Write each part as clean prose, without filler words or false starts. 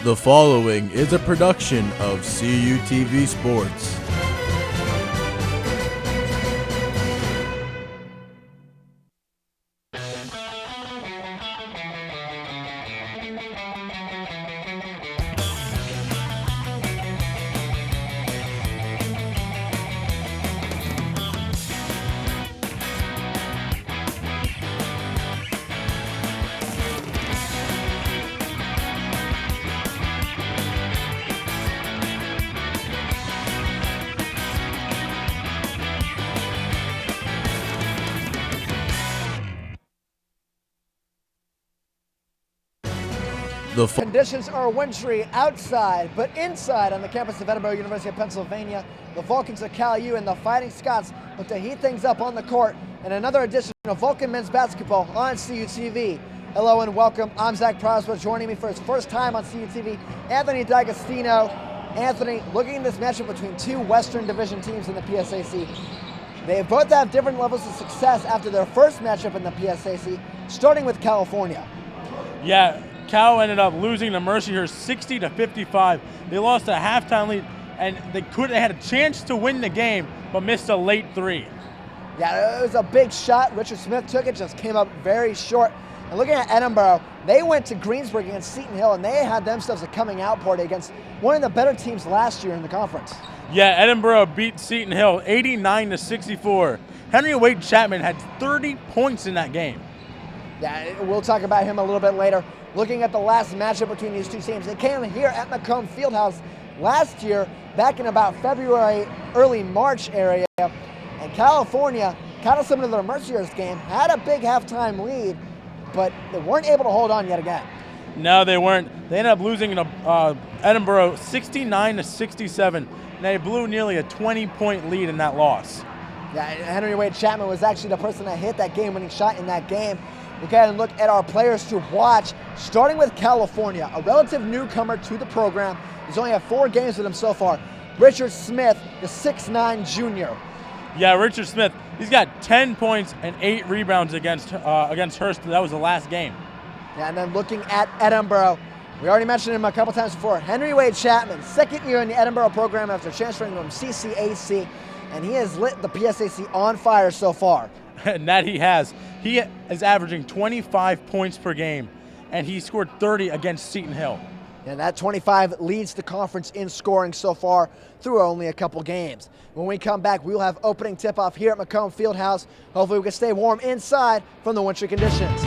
The following is a production of CUTV Sports. Conditions are wintry outside, but inside on the campus of Edinboro, University of Pennsylvania, the Vulcans of Cal U and the Fighting Scots look to heat things up on the court in another edition of Vulcan Men's Basketball on CUTV. Hello and welcome. I'm Zach Prosper. Joining me for his first time on CUTV, Anthony D'Agostino. Anthony, looking at this matchup between two Western Division teams in the PSAC. They both have different levels of success after their first matchup in the PSAC, starting with California. Yeah. Cal ended up losing to Mercyhurst 60-55. They lost a halftime lead, and they had a chance to win the game, but missed a late three. Yeah, it was a big shot. Richard Smith took it, just came up very short. And looking at Edinboro, they went to Greensburg against Seton Hill, and they had themselves a coming out party against one of the better teams last year in the conference. Yeah, Edinboro beat Seton Hill 89-64. Henry Wade Chapman had 30 points in that game. Yeah, we'll talk about him a little bit later. Looking at the last matchup between these two teams, they came here at Macomb Fieldhouse last year, back in about February, early March area. And California, kind of similar to the Mercyhurst game, had a big halftime lead, but they weren't able to hold on yet again. No, they weren't. They ended up losing to Edinboro 69-67, and they blew nearly a 20-point lead in that loss. Yeah, Henry Wade Chapman was actually the person that hit that game-winning shot in that game. We'll go ahead and look at our players to watch, starting with California, a relative newcomer to the program. He's only had 4 games with him so far. Richard Smith, the 6'9 junior. Yeah, Richard Smith, he's got 10 points and 8 rebounds against Hurst. That was the last game. Yeah, and then looking at Edinboro, we already mentioned him a couple times before. Henry Wade Chapman, second year in the Edinboro program after transferring from CCAC, and he has lit the PSAC on fire so far. And that he has. He is averaging 25 points per game, and he scored 30 against Seton Hill. And that 25 leads the conference in scoring so far through only a couple games. When we come back, we'll have opening tip-off here at Macomb Fieldhouse. Hopefully we can stay warm inside from the wintry conditions.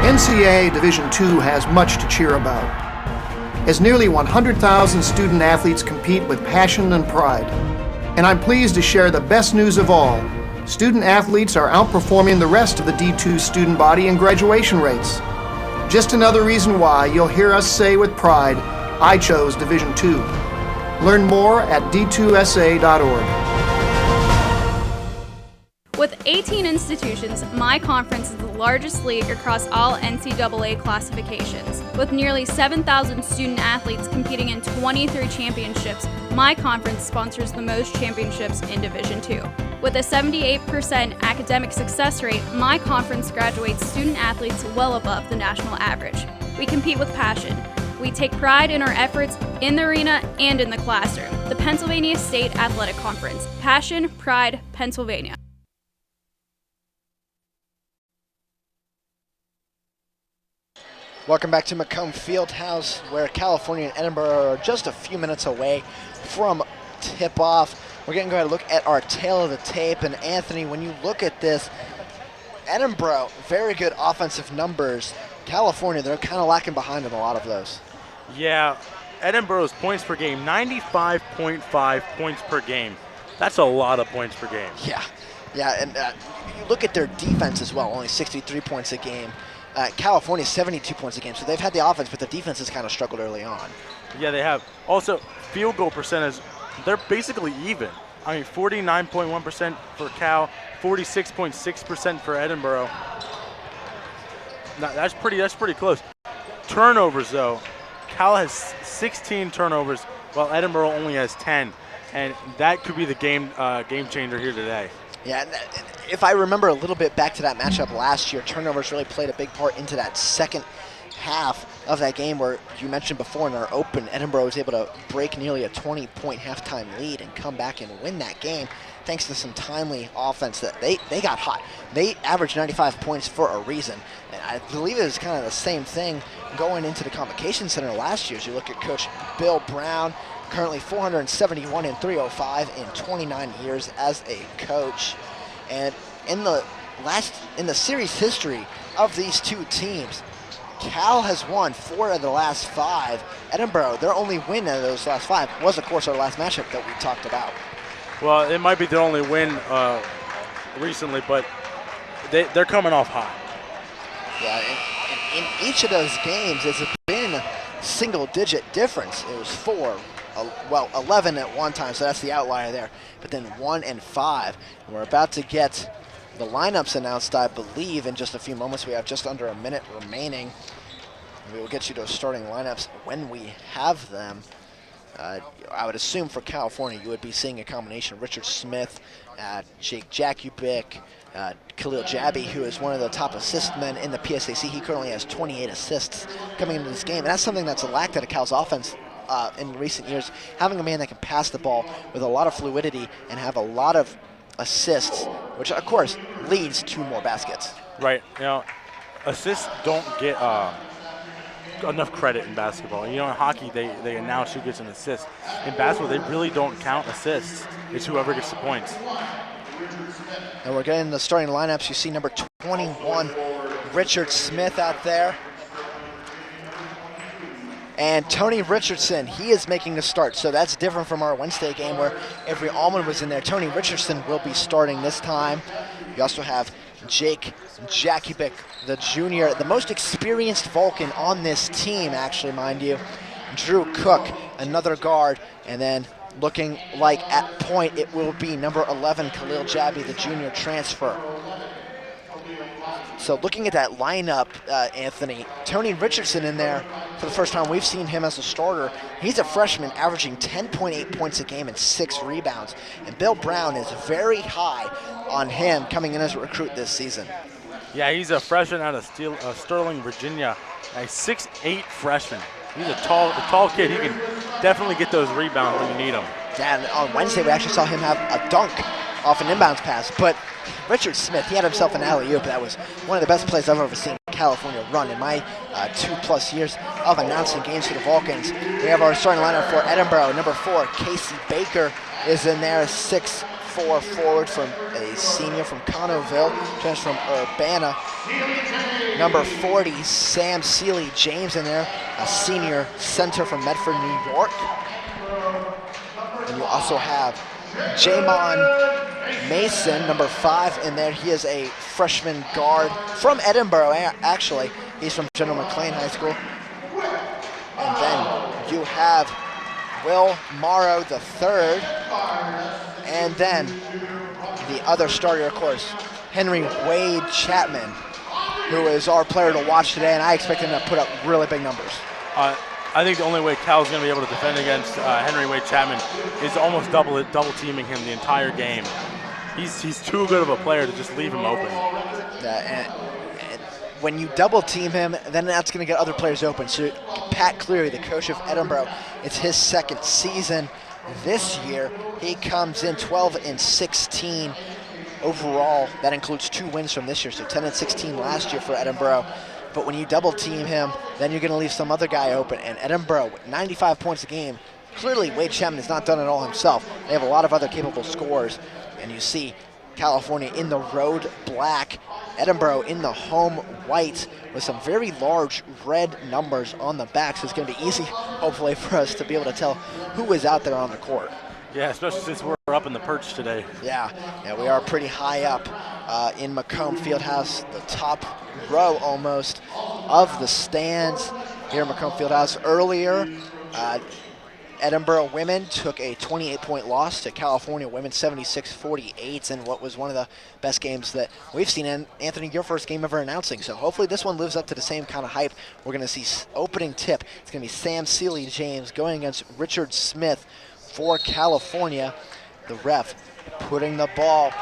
NCAA Division II has much to cheer about, as nearly 100,000 student athletes compete with passion and pride. And I'm pleased to share the best news of all. Student athletes are outperforming the rest of the D2 student body in graduation rates. Just another reason why you'll hear us say with pride, I chose Division II. Learn more at d2sa.org. With 18 institutions, my conference is the largest league across all NCAA classifications. With nearly 7,000 student athletes competing in 23 championships, my conference sponsors the most championships in Division II. With a 78% academic success rate, my conference graduates student athletes well above the national average. We compete with passion. We take pride in our efforts in the arena and in the classroom. The Pennsylvania State Athletic Conference. Passion, pride, Pennsylvania. Welcome back to Macomb Fieldhouse, where California and Edinboro are just a few minutes away from tip-off. We're going to go ahead and look at our tail of the tape. And Anthony, when you look at this, Edinboro, very good offensive numbers. California, they're kind of lacking behind in a lot of those. Yeah, Edinboro's points per game, 95.5 points per game. That's a lot of points per game. Yeah, and you look at their defense as well, only 63 points a game. California, 72 points a game. So they've had the offense, but the defense has kind of struggled early on. Yeah, they have. Also, field goal percentage, they're basically even. I mean, 49.1% for Cal, 46.6% for Edinboro. That's pretty close. Turnovers, though. Cal has 16 turnovers, while Edinboro only has 10, and that could be the game changer here today. Yeah, if I remember a little bit back to that matchup last year, turnovers really played a big part into that second half of that game where you mentioned before in our open, Edinboro was able to break nearly a 20-point halftime lead and come back and win that game thanks to some timely offense that they got hot. They averaged 95 points for a reason. And I believe it was kind of the same thing going into the Convocation Center last year. As you look at Coach Bill Brown, currently 471 and 305 in 29 years as a coach. And in the series history of these two teams, Cal has won 4 of the last 5. Edinboro, their only win out of those last 5 was, of course, our last matchup that we talked about. Well, it might be their only win recently, but they're coming off hot. Yeah, in each of those games, it's been a single-digit difference. It was 11 at one time, so that's the outlier there. But then 1 and 5. And we're about to get the lineups announced, I believe, in just a few moments. We have just under a minute remaining. We will get you those starting lineups when we have them. I would assume for California, you would be seeing a combination of Richard Smith, Jake Jakubik, Khalil Jabi, who is one of the top assist men in the PSAC. He currently has 28 assists coming into this game. And that's something that's lacked out of Cal's offense in recent years. Having a man that can pass the ball with a lot of fluidity and have a lot of assists, which of course leads to more baskets. Right. You know, assists don't get enough credit in basketball. You know, in hockey, they announce who gets an assist. In basketball, they really don't count assists. It's whoever gets the points. And we're getting the starting lineups. You see number 21, Richard Smith out there. And Tony Richardson, he is making the start. So that's different from our Wednesday game where Avery Allman was in there. Tony Richardson will be starting this time. You also have Jake Jakubik, the junior, the most experienced Vulcan on this team, actually, mind you. Drew Cook, another guard. And then looking like at point, it will be number 11, Khalil Jabi, the junior transfer. So looking at that lineup, Anthony, Tony Richardson in there for the first time. We've seen him as a starter. He's a freshman averaging 10.8 points a game and 6 rebounds. And Bill Brown is very high on him coming in as a recruit this season. Yeah, he's a freshman out of Sterling, Virginia, a 6'8" freshman. He's a tall kid. He can definitely get those rebounds when you need them. And on Wednesday, we actually saw him have a dunk off an inbounds pass. But Richard Smith, he had himself an alley-oop. That was one of the best plays I've ever seen California run in my 2+ years of announcing games for the Vulcans. We have our starting lineup for Edinboro. Number 4, Casey Baker is in there, 6'4" forward from a senior from Connellville, transfer from Urbana. Number 40, Sam Seeley James in there, a senior center from Medford, New York. And you also have Jamon Mason, number 5 in there. He is a freshman guard from Edinboro, actually. He's from General McLean High School. And then you have Will Morrow III. And then the other starter, of course, Henry Wade Chapman, who is our player to watch today, and I expect him to put up really big numbers. I think the only way Cal's going to be able to defend against Henry Wade Chapman is almost double teaming him the entire game. He's too good of a player to just leave him open. And when you double team him, then that's going to get other players open. So Pat Cleary, the coach of Edinboro, it's his second season this year. He comes in 12-16 overall. That includes 2 wins from this year, so 10-16 last year for Edinboro. But when you double team him, then you're going to leave some other guy open. And Edinboro, with 95 points a game, clearly Wade Chapman has not done it all himself. They have a lot of other capable scorers. And you see California in the road black, Edinboro in the home white with some very large red numbers on the back. So it's going to be easy, hopefully, for us to be able to tell who is out there on the court. Yeah, especially since we're up in the perch today. Yeah, we are pretty high up in Macomb Fieldhouse, the top row almost of the stands here at Macomb Fieldhouse. Earlier, Edinboro women took a 28-point loss to California women 76-48 in what was one of the best games that we've seen. And Anthony, your first game ever announcing, so hopefully this one lives up to the same kind of hype. We're going to see opening tip. It's going to be Sam Seeley-James going against Richard Smith for California. The ref putting the ball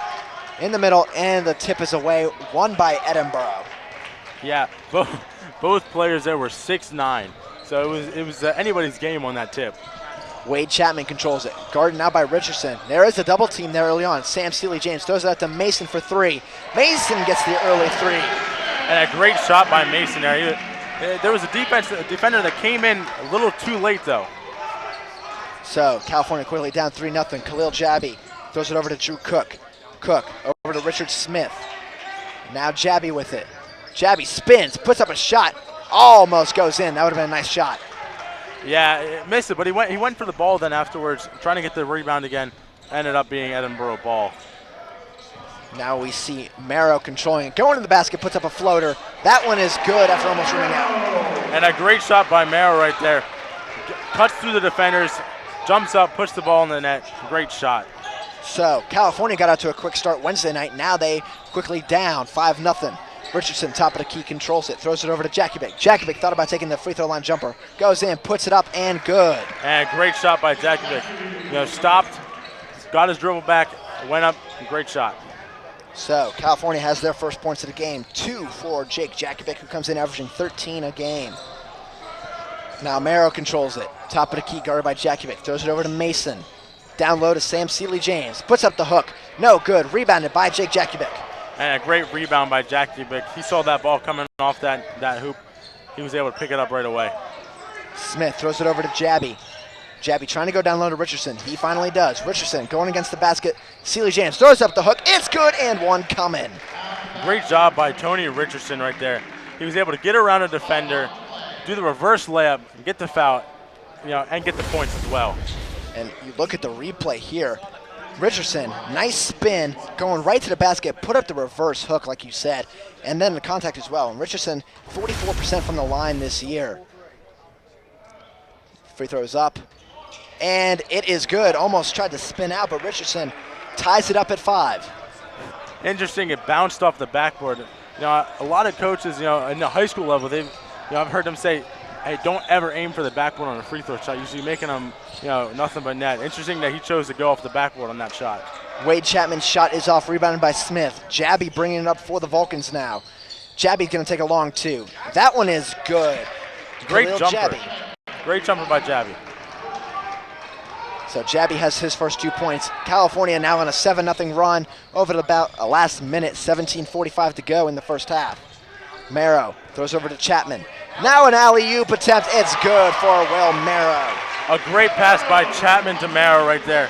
in the middle, and the tip is away, won by Edinboro. Yeah, both players there were 6'9", so it was anybody's game on that tip. Wade Chapman controls it. Guarded now by Richardson. There is a double team there early on. Sam Seeley-James throws it out to Mason for three. Mason gets the early three. And a great shot by Mason there. There was a defender that came in a little too late, though. So California quickly down 3-0. Khalil Jabby throws it over to Drew Cook. Cook over to Richard Smith. Now Jabby with it. Jabby spins, puts up a shot, almost goes in. That would have been a nice shot. Yeah, it missed it, but he went for the ball then afterwards, trying to get the rebound again. Ended up being Edinboro ball. Now we see Marrow controlling it. Going to the basket, puts up a floater. That one is good after almost running out. And a great shot by Marrow right there. Cuts through the defenders, jumps up, puts the ball in the net. Great shot. So California got out to a quick start Wednesday night. Now they quickly down 5-0. Richardson, top of the key, controls it, throws it over to Jakubic. Jakubic thought about taking the free throw line jumper. Goes in, puts it up, and good. And a great shot by Jakubic. Stopped, got his dribble back, went up, great shot. So California has their first points of the game. 2 for Jake Jakubic, who comes in averaging 13 a game. Now Marrow controls it. Top of the key, guarded by Jakubic. Throws it over to Mason. Down low to Sam Seeley-James. Puts up the hook. No good. Rebounded by Jake Jakubic. And a great rebound by Jakubic. He saw that ball coming off that hoop. He was able to pick it up right away. Smith throws it over to Jabby. Jabby trying to go down low to Richardson. He finally does. Richardson going against the basket. Seeley-James throws up the hook. It's good, and one coming. Great job by Tony Richardson right there. He was able to get around a defender, do the reverse layup, get the foul, and get the points as well. And you look at the replay here. Richardson, nice spin, going right to the basket, put up the reverse hook like you said, and then the contact as well. And Richardson, 44% from the line this year. Free throws up, and it is good. Almost tried to spin out, but Richardson ties it up at 5. Interesting, it bounced off the backboard. A lot of coaches, in the high school level, I've heard them say, hey, don't ever aim for the backboard on a free throw shot, usually making them, nothing but net. Interesting that he chose to go off the backboard on that shot. Wade Chapman's shot is off, rebounded by Smith. Jabby bringing it up for the Vulcans now. Jabby's going to take a long two. That one is good. Great Khalil jumper. Jabby. Great jumper by Jabby. So Jabby has his first 2 points. California now on a 7-0 run over to about a last minute, 17:45 to go in the first half. Marrow throws over to Chapman. Now an alley-oop attempt. It's good for Will Marrow. A great pass by Chapman to Marrow right there.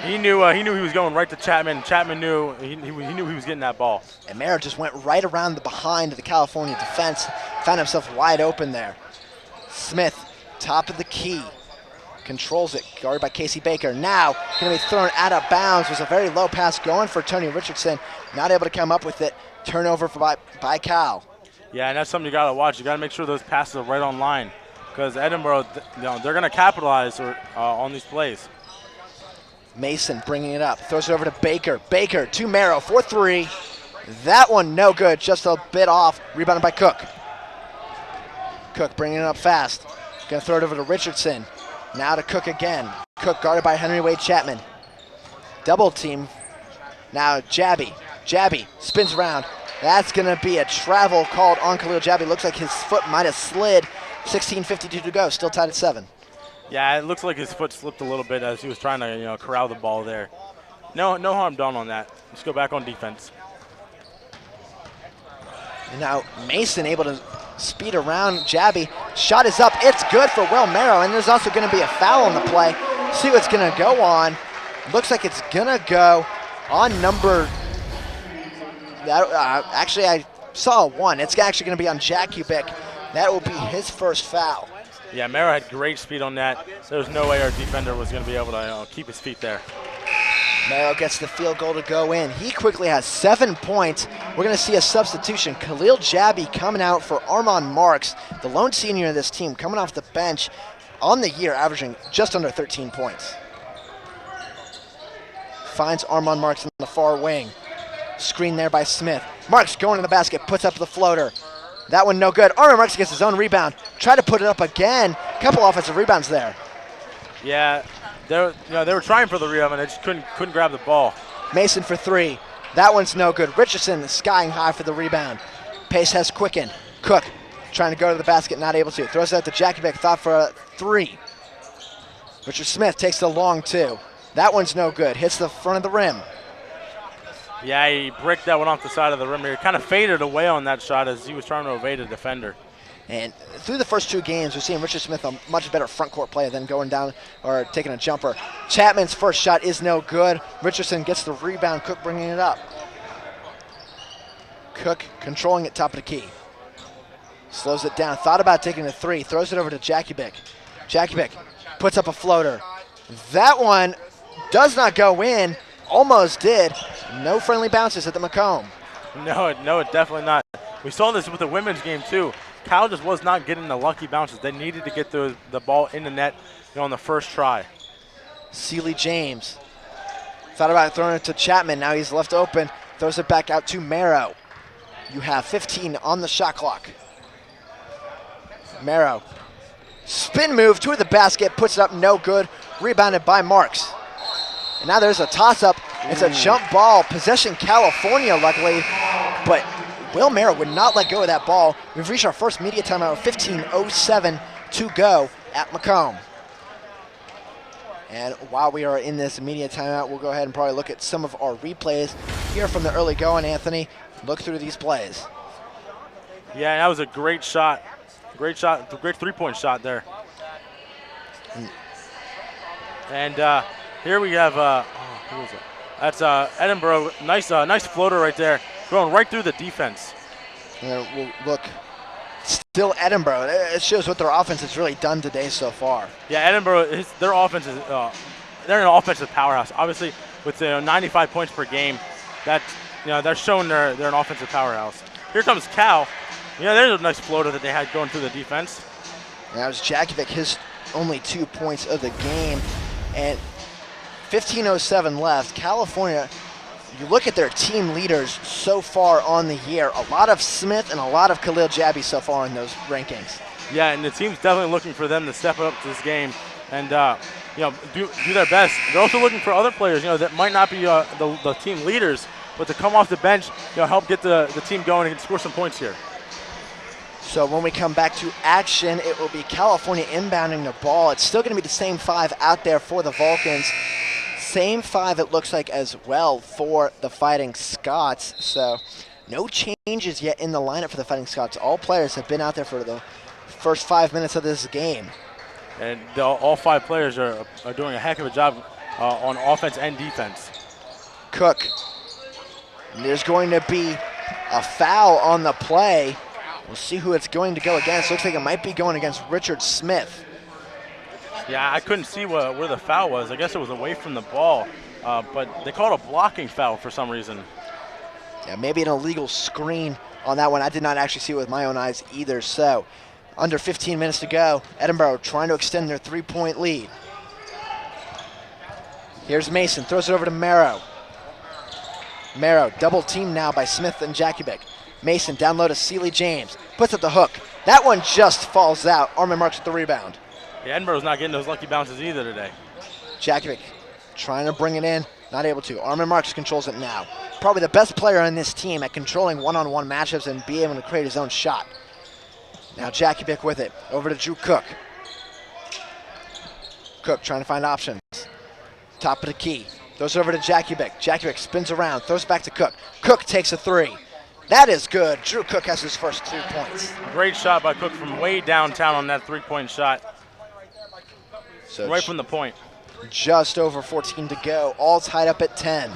He knew he was going right to Chapman. Chapman knew he knew he was getting that ball. And Marrow just went right around the behind of the California defense. Found himself wide open there. Smith, top of the key. Controls it, guarded by Casey Baker. Now going to be thrown out of bounds. Was a very low pass going for Tony Richardson. Not able to come up with it. Turnover by Cal. Yeah, and that's something you got to watch. You got to make sure those passes are right on line, because Edinboro, they're going to capitalize on these plays. Mason bringing it up, throws it over to Baker. Baker to Marrow for 3. That one no good, just a bit off. Rebounded by Cook. Cook bringing it up fast. Going to throw it over to Richardson. Now to Cook again. Cook guarded by Henry Wade Chapman. Double team. Now Jabby. Jabby spins around. That's going to be a travel called on Khalil Jabby. Looks like his foot might have slid. 16:52 to go, still tied at 7. Yeah, it looks like his foot slipped a little bit as he was trying to corral the ball there. No harm done on that. Let's go back on defense. And now Mason able to speed around Jabby. Shot is up. It's good for Will Marrow, and there's also going to be a foul on the play. See what's going to go on. Looks like it's going to go on number. Actually, I saw 1. It's actually going to be on Jakubic. That will be his first foul. Yeah, Marrow had great speed on that. There was no way our defender was going to be able to keep his feet there. Marrow gets the field goal to go in. He quickly has 7 points. We're going to see a substitution. Khalil Jabby coming out for Armand Marks, the lone senior of this team, coming off the bench. on the year averaging just under 13 points. Finds Armand Marks in the far wing. Screen there by Smith. Marks going to the basket, puts up the floater. That one no good. Armand Marks gets his own rebound. Try to put it up again. Couple offensive rebounds there. Yeah, they were trying for the rebound and they just couldn't grab the ball. Mason for three. That one's no good. Richardson skying high for the rebound. Pace has quickened. Cook trying to go to the basket, not able to. Throws it out to Jackovic, thought for a three. Richard Smith takes the long two. That one's no good. Hits the front of the rim. Yeah, he bricked that one off the side of the rim. He kind of faded away on that shot as he was trying to evade a defender. And through the first two games, we're seeing Richard Smith a much better front court player than going down or taking a jumper. Chapman's first shot is no good. Richardson gets the rebound. Cook bringing it up. Cook controlling it top of the key. Slows it down. Thought about taking the three. Throws it over to Jackovic. Jackovic puts up a floater. That one does not go in. Almost did. No friendly bounces at the Macomb. No, definitely not. We saw this with the women's game too. Cal just was not getting the lucky bounces. They needed to get the ball in the net on the first try. Sealy James thought about throwing it to Chapman. Now he's left open. Throws it back out to Marrow. You have 15 on the shot clock. Marrow. Spin move to the basket. Puts it up. No good. Rebounded by Marks. And now there's a toss-up. It's a jump ball. Possession California, luckily. But Will Marrow would not let go of that ball. We've reached our first media timeout with 15:07 to go at Macomb. And while we are in this media timeout, we'll go ahead and probably look at some of our replays here from the early going. Anthony, look through these plays. Yeah, that was a great shot. Great shot, great three-point shot there. And here we have, who was it? That's Edinboro. Nice floater right there, going right through the defense. We'll look. Still Edinboro. It shows what their offense has really done today so far. Yeah, Edinboro, their offense is, they're an offensive powerhouse. Obviously, with 95 points per game, that they're showing they're an offensive powerhouse. Here comes Cal. There's a nice floater that they had going through the defense. That was Jackovic, his only 2 points of the game. And 15:07 left. California, you look at their team leaders so far on the year, a lot of Smith and a lot of Khalil Jabby so far in those rankings. Yeah, and the team's definitely looking for them to step up to this game and do their best. They're also looking for other players, that might not be the team leaders, but to come off the bench, help get the team going and score some points here. So when we come back to action, it will be California inbounding the ball. It's still going to be the same five out there for the Vulcans. Same five, it looks like, as well for the Fighting Scots. So no changes yet in the lineup for the Fighting Scots. All players have been out there for the first 5 minutes of this game. And all five players are doing a heck of a job on offense and defense. Cook. And there's going to be a foul on the play. We'll see who it's going to go against. Looks like it might be going against Richard Smith. Yeah, I couldn't see where the foul was. I guess it was away from the ball, but they called a blocking foul for some reason. Yeah, maybe an illegal screen on that one. I did not actually see it with my own eyes either. So under 15 minutes to go. Edinboro trying to extend their 3-point lead. Here's Mason, throws it over to Marrow. Marrow double teamed now by Smith and Jackovic. Mason down low to Sealy James, puts up the hook. That one just falls out. Armin Marks with the rebound. Yeah, Edinboro's not getting those lucky bounces either today. Jackovic trying to bring it in, not able to. Armin Marks controls it now. Probably the best player on this team at controlling one-on-one matchups and be able to create his own shot. Now Jackovic with it, over to Drew Cook. Cook trying to find options. Top of the key, throws it over to Jackovic. Jackovic spins around, throws it back to Cook. Cook takes a three. That is good. Drew Cook has his first 2 points. Great shot by Cook from way downtown on that 3-point shot. So right from the point. Just over 14 to go. All tied up at 10.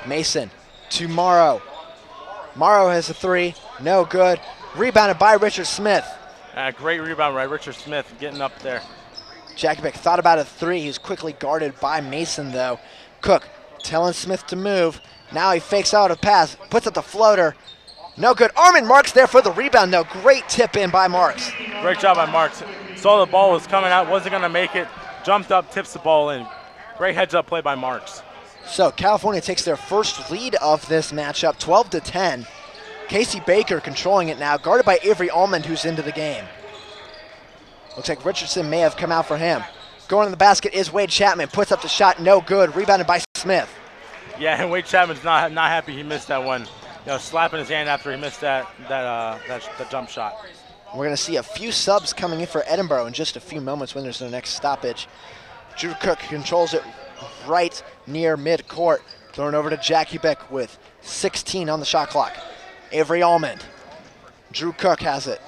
Mason to Morrow. Morrow has a three. No good. Rebounded by Richard Smith. Great rebound by Richard Smith getting up there. Jackovic thought about a three. He's quickly guarded by Mason, though. Cook telling Smith to move. Now he fakes out a pass, puts up the floater. No good. Armin Marks there for the rebound, though. Great tip in by Marks. Great job by Marks. Saw the ball was coming out, wasn't going to make it. Jumped up, tips the ball in. Great heads-up play by Marks. So California takes their first lead of this matchup, 12-10. Casey Baker controlling it now, guarded by Avery Almond, who's into the game. Looks like Richardson may have come out for him. Going to the basket is Wade Chapman. Puts up the shot, no good. Rebounded by Smith. Yeah, and Wade Chapman's not happy he missed that one. Slapping his hand after he missed that jump shot. We're going to see a few subs coming in for Edinboro in just a few moments when there's the next stoppage. Drew Cook controls it right near midcourt. Throwing over to Jackie Beck with 16 on the shot clock. Avery Almond. Drew Cook has it.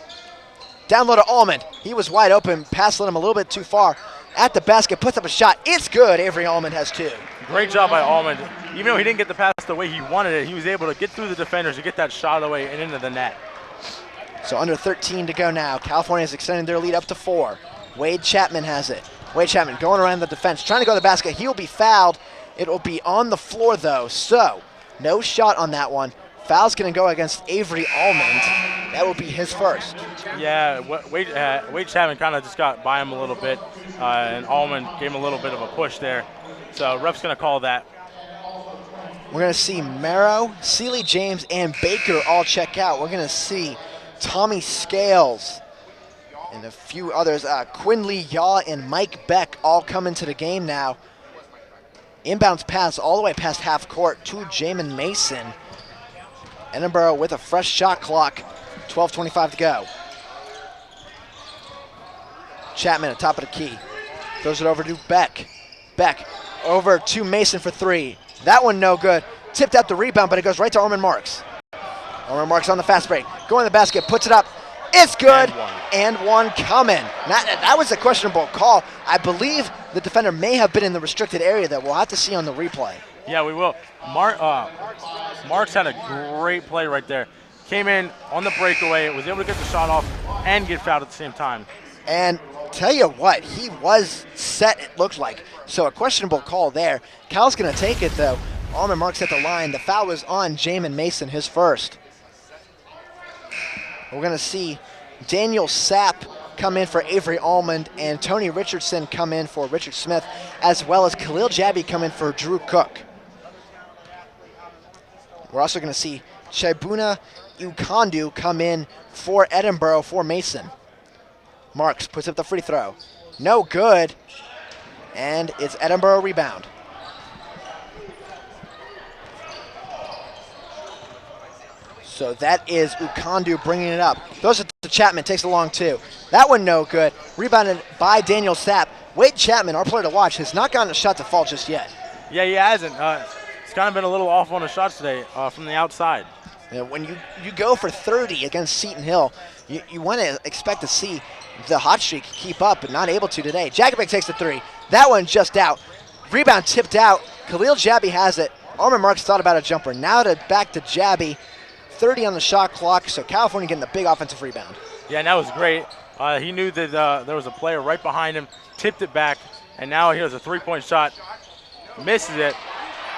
Down low to Almond. He was wide open. Pass led him a little bit too far. At the basket, puts up a shot. It's good. Avery Almond has 2. Great job by Almond. Even though he didn't get the pass the way he wanted it, he was able to get through the defenders to get that shot away and into the net. So under 13 to go now. California is extending their lead up to 4. Wade Chapman has it. Wade Chapman going around the defense, trying to go to the basket. He will be fouled. It will be on the floor, though. So no shot on that one. Foul's going to go against Avery Almond. That will be his first. Yeah, Wade Chapman kind of just got by him a little bit, and Almond gave him a little bit of a push there. So ref's going to call that. We're going to see Merrow, Seeley James, and Baker all check out. We're going to see Tommy Scales and a few others. Quinley Yaw and Mike Beck all come into the game now. Inbounds pass all the way past half court to Jamin Mason. Edinboro with a fresh shot clock. 12:25 to go. Chapman at top of the key. Throws it over to Beck. Beck over to Mason for 3. That one no good. Tipped out the rebound, but it goes right to Armin Marks. Armin Marks on the fast break. Going to the basket, puts it up. It's good. And one coming. That was a questionable call. I believe the defender may have been in the restricted area that we'll have to see on the replay. Yeah, we will. Marks had a great play right there. Came in on the breakaway, was able to get the shot off and get fouled at the same time. And tell you what, he was set, it looked like. So a questionable call there. Cal's going to take it, though. Armin Marks at the line. The foul was on Jamin Mason, his first. We're going to see Daniel Sapp come in for Avery Almond and Tony Richardson come in for Richard Smith, as well as Khalil Jabby come in for Drew Cook. We're also going to see Chibuna Ukandu come in for Edinboro for Mason. Marks puts up the free throw. No good. And it's Edinboro rebound. So that is Ukandu bringing it up. Throws it to Chapman, takes a long 2. That one no good. Rebounded by Daniel Sapp. Wade Chapman, our player to watch, has not gotten a shot to fall just yet. Yeah, he hasn't. He's kind of been a little off on the shots today from the outside. When you go for 30 against Seton Hill, you want to expect to see the hot streak keep up, but not able to today. Jacobek takes the 3. That one just out. Rebound tipped out. Khalil Jabby has it. Armin Marks thought about a jumper. Now back to Jabby. 30 on the shot clock, so California getting the big offensive rebound. Yeah, and that was great. He knew that there was a player right behind him, tipped it back, and now here's a three-point shot. Misses it,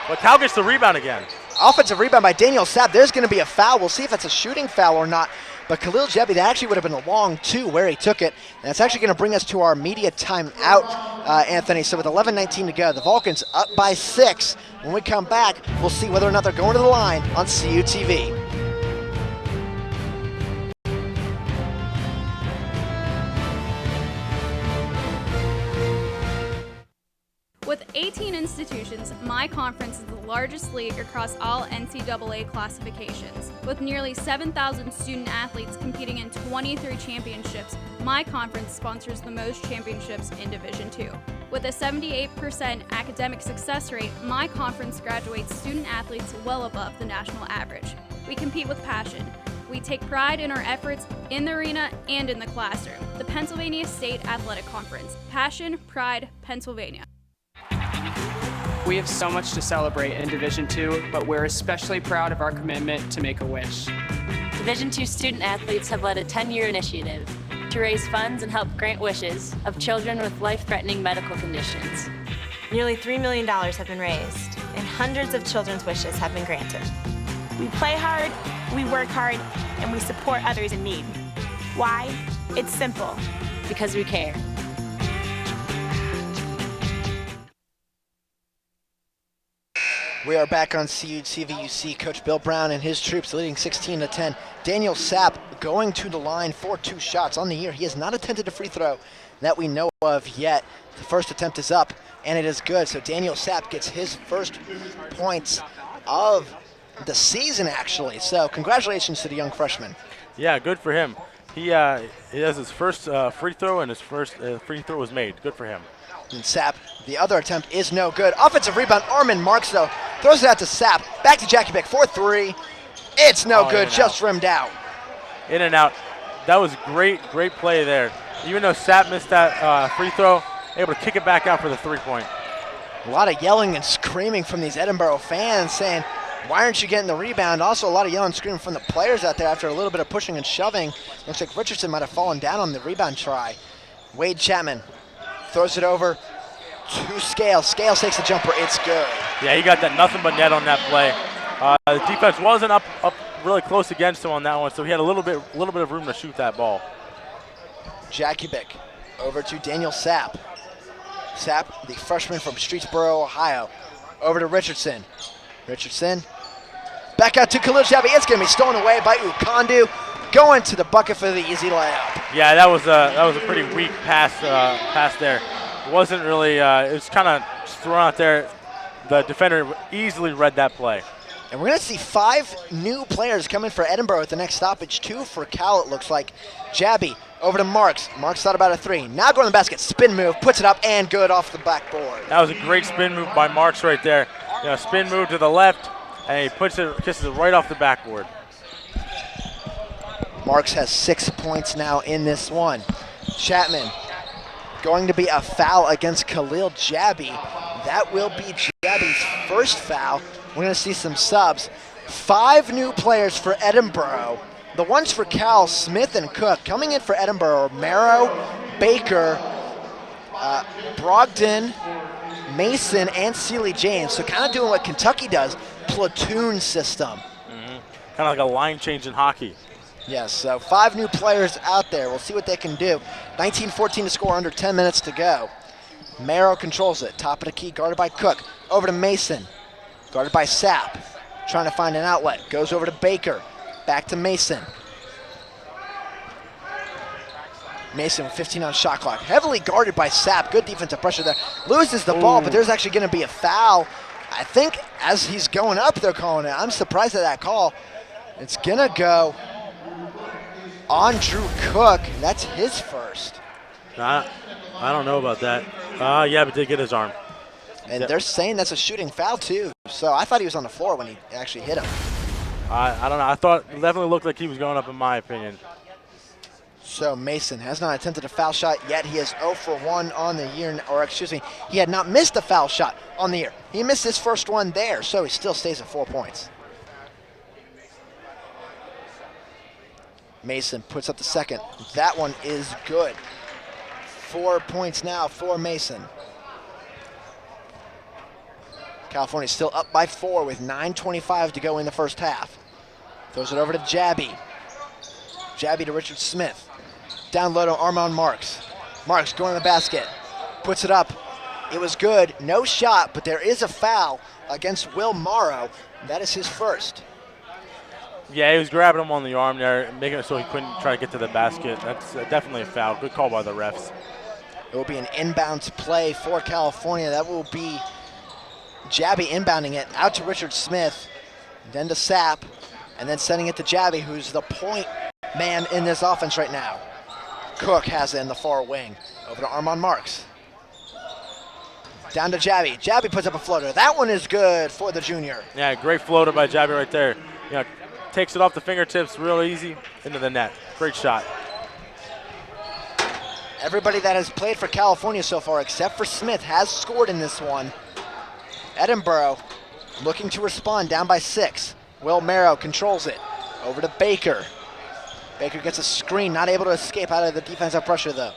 but Cal gets the rebound again. Offensive rebound by Daniel Sapp. There's going to be a foul. We'll see if it's a shooting foul or not. But Khalil Jebby, that actually would have been a long 2 where he took it. And that's actually going to bring us to our media timeout, Anthony. So with 11:19 to go, the Vulcans up by 6. When we come back, we'll see whether or not they're going to the line on CUTV. With 18 institutions, my conference is the largest league across all NCAA classifications. With nearly 7,000 student athletes competing in 23 championships, my conference sponsors the most championships in Division II. With a 78% academic success rate, my conference graduates student athletes well above the national average. We compete with passion. We take pride in our efforts in the arena and in the classroom. The Pennsylvania State Athletic Conference. Passion, pride, Pennsylvania. We have so much to celebrate in Division II, but we're especially proud of our commitment to make a wish. Division II student athletes have led a 10-year initiative to raise funds and help grant wishes of children with life-threatening medical conditions. Nearly $3 million have been raised, and hundreds of children's wishes have been granted. We play hard, we work hard, and we support others in need. Why? It's simple. Because we care. We are back on CUTV. You see Coach Bill Brown and his troops leading 16-10. Daniel Sapp going to the line for 2 shots on the year. He has not attempted a free throw that we know of yet. The first attempt is up, and it is good. So Daniel Sapp gets his first points of the season, actually. So congratulations to the young freshman. Yeah, good for him. He has his first free throw, and his first free throw was made. Good for him. And Sapp, the other attempt is no good. Offensive rebound, Armin Marks, though, throws it out to Sapp. Back to Jackie Beck for 3. It's no good, just rimmed out. In and out. That was great play there. Even though Sapp missed that free throw, able to kick it back out for the 3-point. A lot of yelling and screaming from these Edinboro fans saying, why aren't you getting the rebound? Also, a lot of yelling and screaming from the players out there after a little bit of pushing and shoving. Looks like Richardson might have fallen down on the rebound try. Wade Chapman throws it over to Scales. Scales takes the jumper. It's good. Yeah, he got that nothing but net on that play. The defense wasn't up really close against him on that one, so he had a little bit of room to shoot that ball. Jakubic over to Daniel Sapp. Sapp, the freshman from Streetsboro, Ohio. Over to Richardson. Richardson back out to Khalil Jabi. It's going to be stolen away by Ukandu. Going to the bucket for the easy layup. Yeah, that was a pretty weak pass there. It wasn't really. It was kind of thrown out there. The defender easily read that play. And we're going to see 5 new players coming for Edinboro at the next stoppage. 2 for Cal, it looks like. Jabi over to Marks. Marks thought about a 3. Now going to the basket. Spin move. Puts it up and good off the backboard. That was a great spin move by Marks right there. Spin move to the left, and he kisses it right off the backboard. Marks has 6 points now in this one. Chapman going to be a foul against Khalil Jabi. That will be Jabi's first foul. We're going to see some subs. 5 new players for Edinboro. The ones for Cal, Smith and Cook. Coming in for Edinboro, Marrow, Baker, Brogdon, Mason, and Sealy James. So kind of doing what Kentucky does, platoon system. Kind of like a line change in hockey. Yes, so 5 new players out there. We'll see what they can do. 19-14 to score, under 10 minutes to go. Marrow controls it. Top of the key, guarded by Cook. Over to Mason. Guarded by Sapp. Trying to find an outlet. Goes over to Baker. Back to Mason. Mason with 15 on shot clock. Heavily guarded by Sapp. Good defensive pressure there. Loses the ball, but there's actually going to be a foul. I think as he's going up, they're calling it. I'm surprised at that call. It's going to go on Drew Cook. That's his first. I don't know about that. Yeah, but did get his arm. And they're saying that's a shooting foul, too. So I thought he was on the floor when he actually hit him. I don't know. I thought it definitely looked like he was going up, in my opinion. So Mason has not attempted a foul shot yet. He is 0 for 1 on the year, or excuse me, he had not missed a foul shot on the year. He missed his first one there, so he still stays at 4 points. Mason puts up the second. That one is good. 4 points now for Mason. California still up by 4 with 9:25 to go in the first half. Throws it over to Jabi. Jabi to Richard Smith. Down low to Armand Marks. Marks going to the basket. Puts it up. It was good. No shot, but there is a foul against Will Morrow. That is his first. Yeah, he was grabbing him on the arm there, making it so he couldn't try to get to the basket. That's definitely a foul. Good call by the refs. It will be an inbounds play for California. That will be Jabi inbounding it out to Richard Smith, then to Sapp, and then sending it to Jabi, who's the point man in this offense right now. Cook has it in the far wing. Over to Armand Marks. Down to Jabi. Jabi puts up a floater. That one is good for the junior. Yeah, great floater by Jabi right there. Takes it off the fingertips real easy into the net. Great shot. Everybody that has played for California so far, except for Smith, has scored in this one. Edinboro looking to respond, down by 6. Will Marrow controls it. Over to Baker. Baker gets a screen, not able to escape out of the defensive pressure though.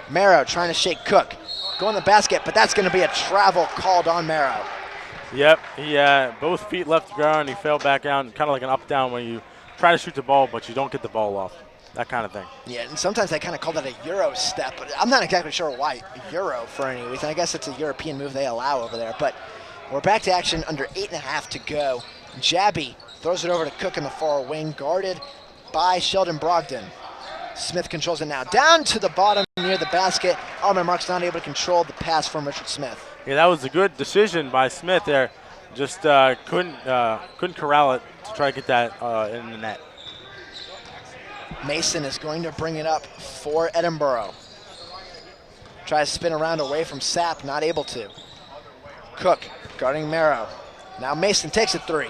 Marrow trying to shake Cook. Go in the basket, but that's going to be a travel called on Marrow. Yep, he both feet left the ground. He fell back down, kind of like an up-down when you try to shoot the ball, but you don't get the ball off. That kind of thing. Yeah, and sometimes they kind of call that a Euro step, but I'm not exactly sure why Euro for any reason. I guess it's a European move they allow over there. But we're back to action, under 8.5 to go. Jabby throws it over to Cook in the far wing, guarded by Sheldon Brogdon. Smith controls it now, down to the bottom near the basket. Armin Marks not able to control the pass from Richard Smith. Yeah, that was a good decision by Smith there. Just couldn't corral it to try to get that in the net. Mason is going to bring it up for Edinboro. Tries to spin around away from Sapp, not able to. Cook guarding Merrow. Now Mason takes a three.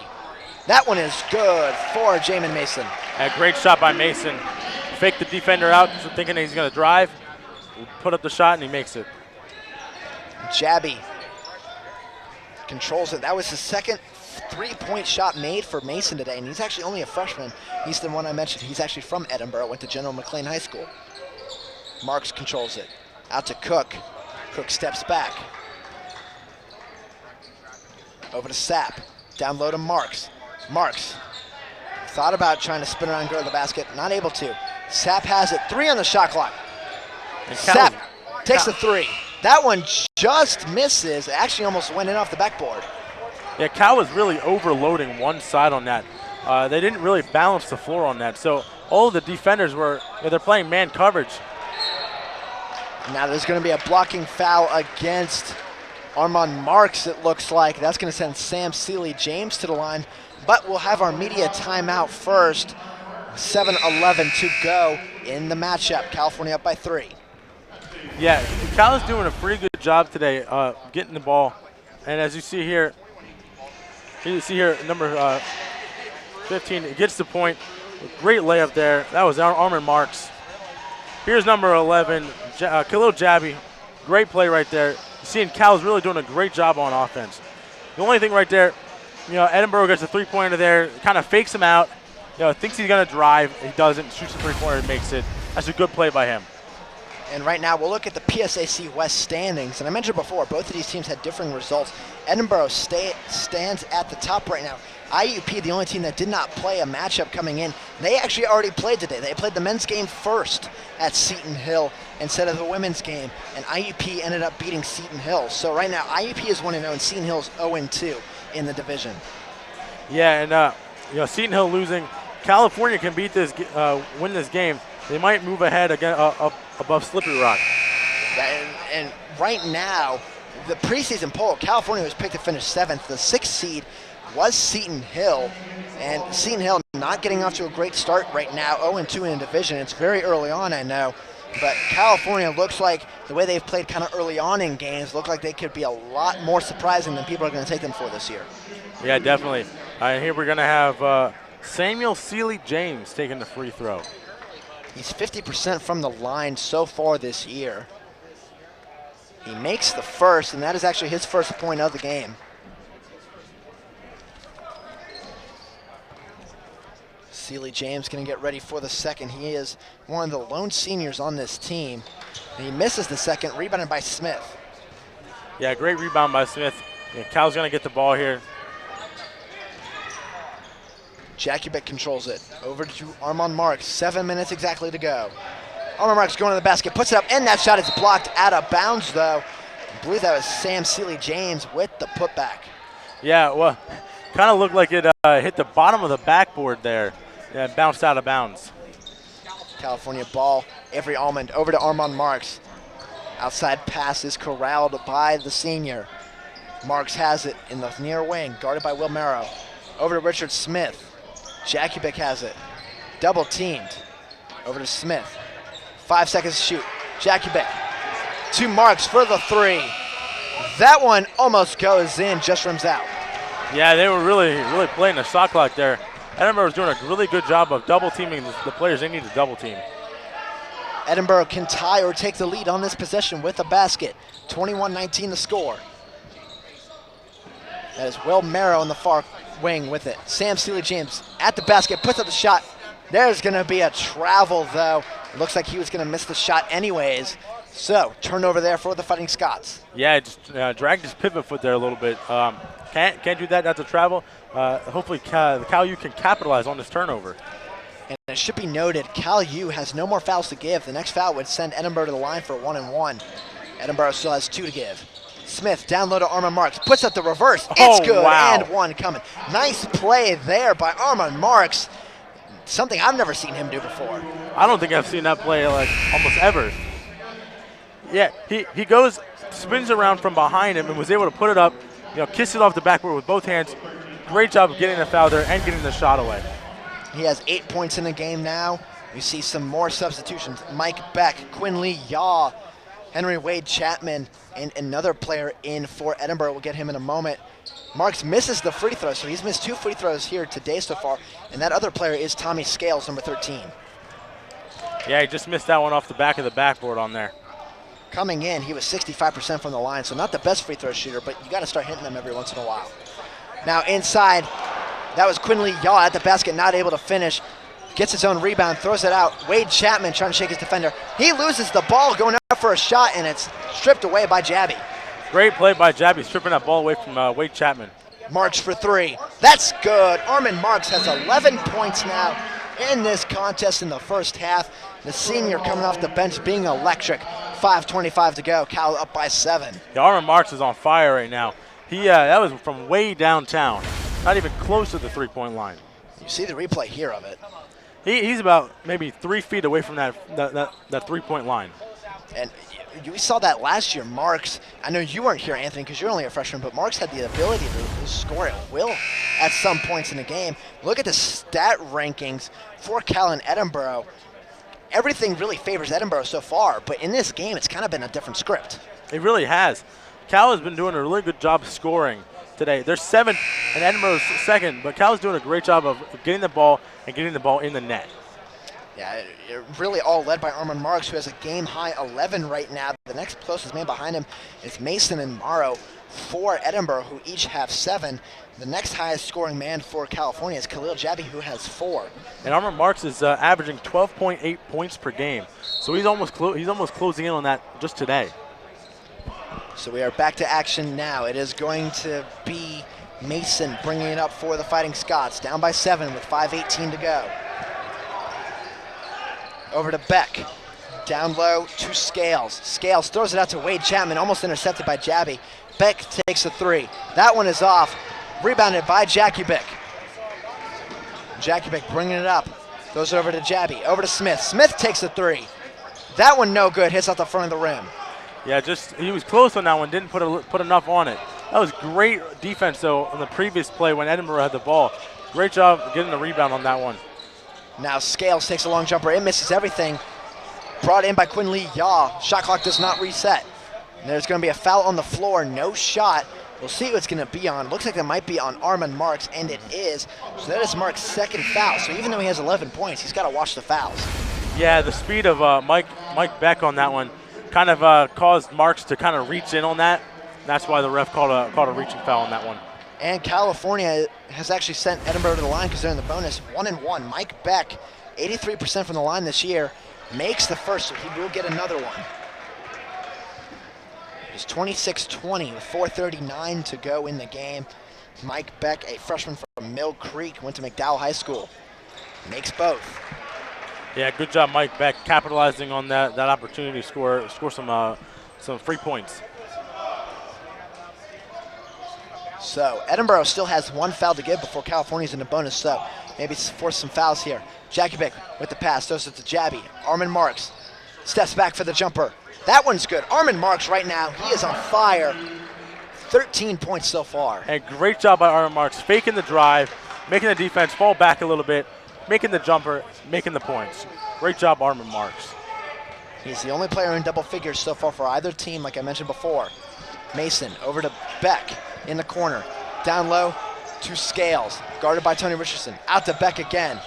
That one is good for Jamin Mason. A great shot by Mason. Faked the defender out, thinking he's going to drive. Put up the shot, and he makes it. Jabby controls it. That was his second three-point shot made for Mason today, and he's actually only a freshman. He's the one I mentioned. He's actually from Edinboro, went to General McLean High School. Marks controls it. Out to Cook. Cook steps back. Over to Sapp. Down low to Marks. Marks thought about trying to spin around and go to the basket. Not able to. Sapp has it. 3 on the shot clock. And Sapp takes the 3. That one just misses. It actually almost went in off the backboard. Yeah, Cal was really overloading one side on that. They didn't really balance the floor on that. So all of the defenders they're playing man coverage. Now there's going to be a blocking foul against Armand Marks, it looks like. That's going to send Sam Sealy-James to the line. But we'll have our media timeout first. 7:11 to go in the matchup. California up by 3. Yeah, Cal is doing a pretty good job today getting the ball. And as you see here, number 15, it gets the point. Great layup there. That was Armin Marks. Here's number 11, Khalil Jabby. Great play right there. Seeing Cal's really doing a great job on offense. The only thing right there, Edinboro gets a three-pointer there, kind of fakes him out. Thinks he's going to drive. He doesn't. Shoots a three-pointer and makes it. That's a good play by him. And right now, we'll look at the PSAC West standings. And I mentioned before, both of these teams had differing results. Edinboro stands at the top right now. IUP, the only team that did not play a matchup coming in, they actually already played today. They played the men's game first at Seton Hill instead of the women's game. And IUP ended up beating Seton Hill. So right now, IUP is 1-0 and Seton Hill is 0-2 in the division. Yeah, and Seton Hill losing. California can win this game. They might move ahead again up above Slippery Rock. And right now, the preseason poll, California was picked to finish 7th. The 6th seed was Seton Hill, and Seton Hill not getting off to a great start right now, 0-2 in the division. It's very early on, I know, but California looks like the way they've played kind of early on in games, look like they could be a lot more surprising than people are going to take them for this year. Yeah, definitely. Here we're going to have Samuel Sealy-James taking the free throw. He's 50% from the line so far this year. He makes the first, and that is actually his first point of the game. Sealy-James going to get ready for the second. He is one of the lone seniors on this team. And he misses the second, rebounded by Smith. Yeah, great rebound by Smith. Yeah, Cal's going to get the ball here. Jakubik controls it. Over to Armand Marks. 7 minutes exactly to go. Armand Marks going to the basket, puts it up, and that shot is blocked out of bounds, though. I believe that was Sam Sealy-James with the putback. Yeah, well, kind of looked like it hit the bottom of the backboard there. Yeah, it bounced out of bounds. California ball. Avery Almond over to Armand Marks. Outside pass is corralled by the senior. Marks has it in the near wing, guarded by Will Merrow. Over to Richard Smith. Jakubik has it. Double teamed. Over to Smith. 5 seconds to shoot. Jakubik. To Marks for the three. That one almost goes in, just rims out. Yeah, they were really playing the shot clock there. Edinboro was doing a really good job of double teaming the players they need to double team. Edinboro can tie or take the lead on this possession with a basket. 21-19 the score. That is Will Merrow in the far wing with it. Sam Sealy-James at the basket, puts up the shot. There's going to be a travel, though. It looks like he was going to miss the shot anyways. So, turnover there for the Fighting Scots. Yeah, just dragged his pivot foot there a little bit. Can't do that. That's a travel. Hopefully, the CalU can capitalize on this turnover. And it should be noted, CalU has no more fouls to give. The next foul would send Edinboro to the line for a 1-and-1. Edinboro still has 2 to give. Smith down low to Armand Marks, puts up the reverse. It's good, wow. And 1 coming. Nice play there by Armand Marks. Something I've never seen him do before. I don't think I've seen that play like almost ever. Yeah, he goes, spins around from behind him and was able to put it up, kiss it off the backboard with both hands. Great job of getting the foul there and getting the shot away. He has 8 points in the game now. We see some more substitutions. Mike Beck, Quinley Yaw, Henry Wade Chapman, and another player in for Edinboro. We'll get him in a moment. Marks misses the free throw, so he's missed 2 free throws here today so far. And that other player is Tommy Scales, number 13. Yeah, he just missed that one off the back of the backboard on there. Coming in, he was 65% from the line, so not the best free throw shooter, but you got to start hitting them every once in a while. Now inside, that was Quinley Yaw at the basket, not able to finish. Gets his own rebound, throws it out. Wade Chapman trying to shake his defender. He loses the ball going out for a shot, and it's stripped away by Jabby. Great play by Jabby, stripping that ball away from Wade Chapman. Marks for 3. That's good. Armand Marks has 11 points now in this contest in the first half. The senior coming off the bench being electric. 5:25 to go. Cal up by 7. Yeah, Armand Marks is on fire right now. That was from way downtown, not even close to the 3-point line. You see the replay here of it. He's about maybe 3 feet away from that 3-point line. And you saw that last year. Marks, I know you weren't here, Anthony, because you're only a freshman, but Marks had the ability to score at will at some points in the game. Look at the stat rankings for Cal and Edinboro. Everything really favors Edinboro so far, but in this game, it's kind of been a different script. It really has. Cal has been doing a really good job scoring today. They're 7th and Edinboro's 2nd, but Cal's doing a great job of getting the ball and getting the ball in the net. Yeah, it really all led by Armand Marks, who has a game-high 11 right now. The next closest man behind him is Mason and Morrow for Edinboro, who each have 7. The next highest scoring man for California is Khalil Jabby, who has 4. And Armand Marks is averaging 12.8 points per game, so he's almost closing in on that just today. So we are back to action now. It is going to be Mason bringing it up for the Fighting Scots, down by 7 with 5:18 to go. Over to Beck, down low to Scales. Scales throws it out to Wade Chapman, almost intercepted by Jabby. Beck takes a 3. That one is off, rebounded by Jackie Beck. Jackie Beck bringing it up, goes over to Jabby, over to Smith. Smith takes a 3. That one no good, hits off the front of the rim. Yeah, he was close on that one, didn't put enough on it. That was great defense, though, on the previous play when Edinboro had the ball. Great job getting the rebound on that one. Now Scales takes a long jumper. It misses everything. Brought in by Quinley Yaw. Shot clock does not reset. And there's going to be a foul on the floor. No shot. We'll see what it's going to be on. Looks like it might be on Armand Marks, and it is. So that is Marks' 2nd foul. So even though he has 11 points, he's got to watch the fouls. Yeah, the speed of Mike Beck on that one kind of caused Marks to kind of reach in on that. That's why the ref called a reaching foul on that one. And California has actually sent Edinboro to the line because they're in the bonus. 1-1. Mike Beck, 83% from the line this year, makes the first, so he will get another one. It's 26-20 with 4:39 to go in the game. Mike Beck, a freshman from Mill Creek, went to McDowell High School. Makes both. Yeah, good job, Mike Beck, capitalizing on that opportunity to score some free points. So Edinboro still has 1 foul to give before California's in the bonus, so maybe force some fouls here. Jackie Beck with the pass, throws it to Jabby. Armand Marks steps back for the jumper. That one's good. Armand Marks right now, he is on fire. 13 points so far. And great job by Armand Marks, faking the drive, making the defense fall back a little bit, making the jumper, making the points. Great job, Armand Marks. He's the only player in double figures so far for either team, like I mentioned before. Mason over to Beck in the corner. Down low to Scales, guarded by Tony Richardson. Out to Beck again.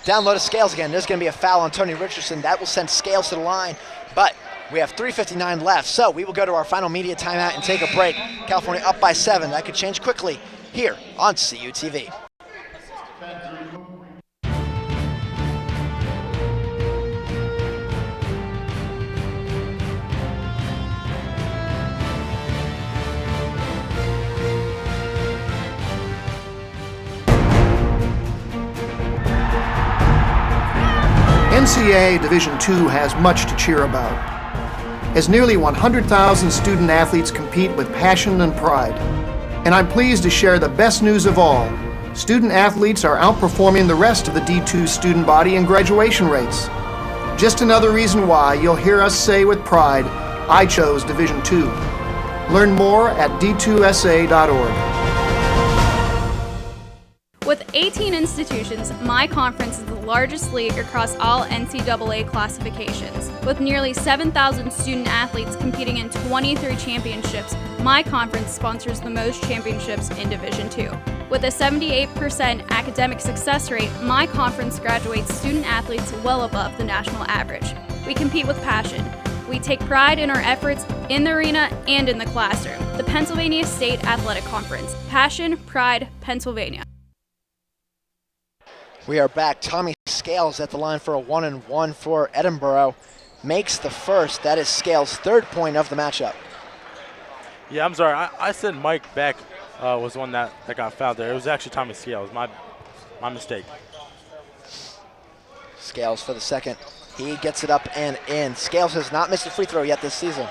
Down low to Scales again. There's going to be a foul on Tony Richardson. That will send Scales to the line, but we have 3:59 left, so we will go to our final media timeout and take a break. California up by 7. That could change quickly here on CUTV. NCAA Division II has much to cheer about, as nearly 100,000 student athletes compete with passion and pride. And I'm pleased to share the best news of all. Student athletes are outperforming the rest of the D2 student body in graduation rates. Just another reason why you'll hear us say with pride, I chose Division II. Learn more at d2sa.org. With 18 institutions, my conference is the largest league across all NCAA classifications. With nearly 7,000 student athletes competing in 23 championships, my conference sponsors the most championships in Division II. With a 78% academic success rate, my conference graduates student athletes well above the national average. We compete with passion. We take pride in our efforts in the arena and in the classroom. The Pennsylvania State Athletic Conference. Passion, pride, Pennsylvania. We are back. Tommy Scales at the line for a 1-and-1 for Edinboro. Makes the first. That is Scales' third point of the matchup. Yeah, I'm sorry. I said Mike Beck was the one that got fouled there. It was actually Tommy Scales. My mistake. Scales for the second. He gets it up and in. Scales has not missed a free throw yet this season.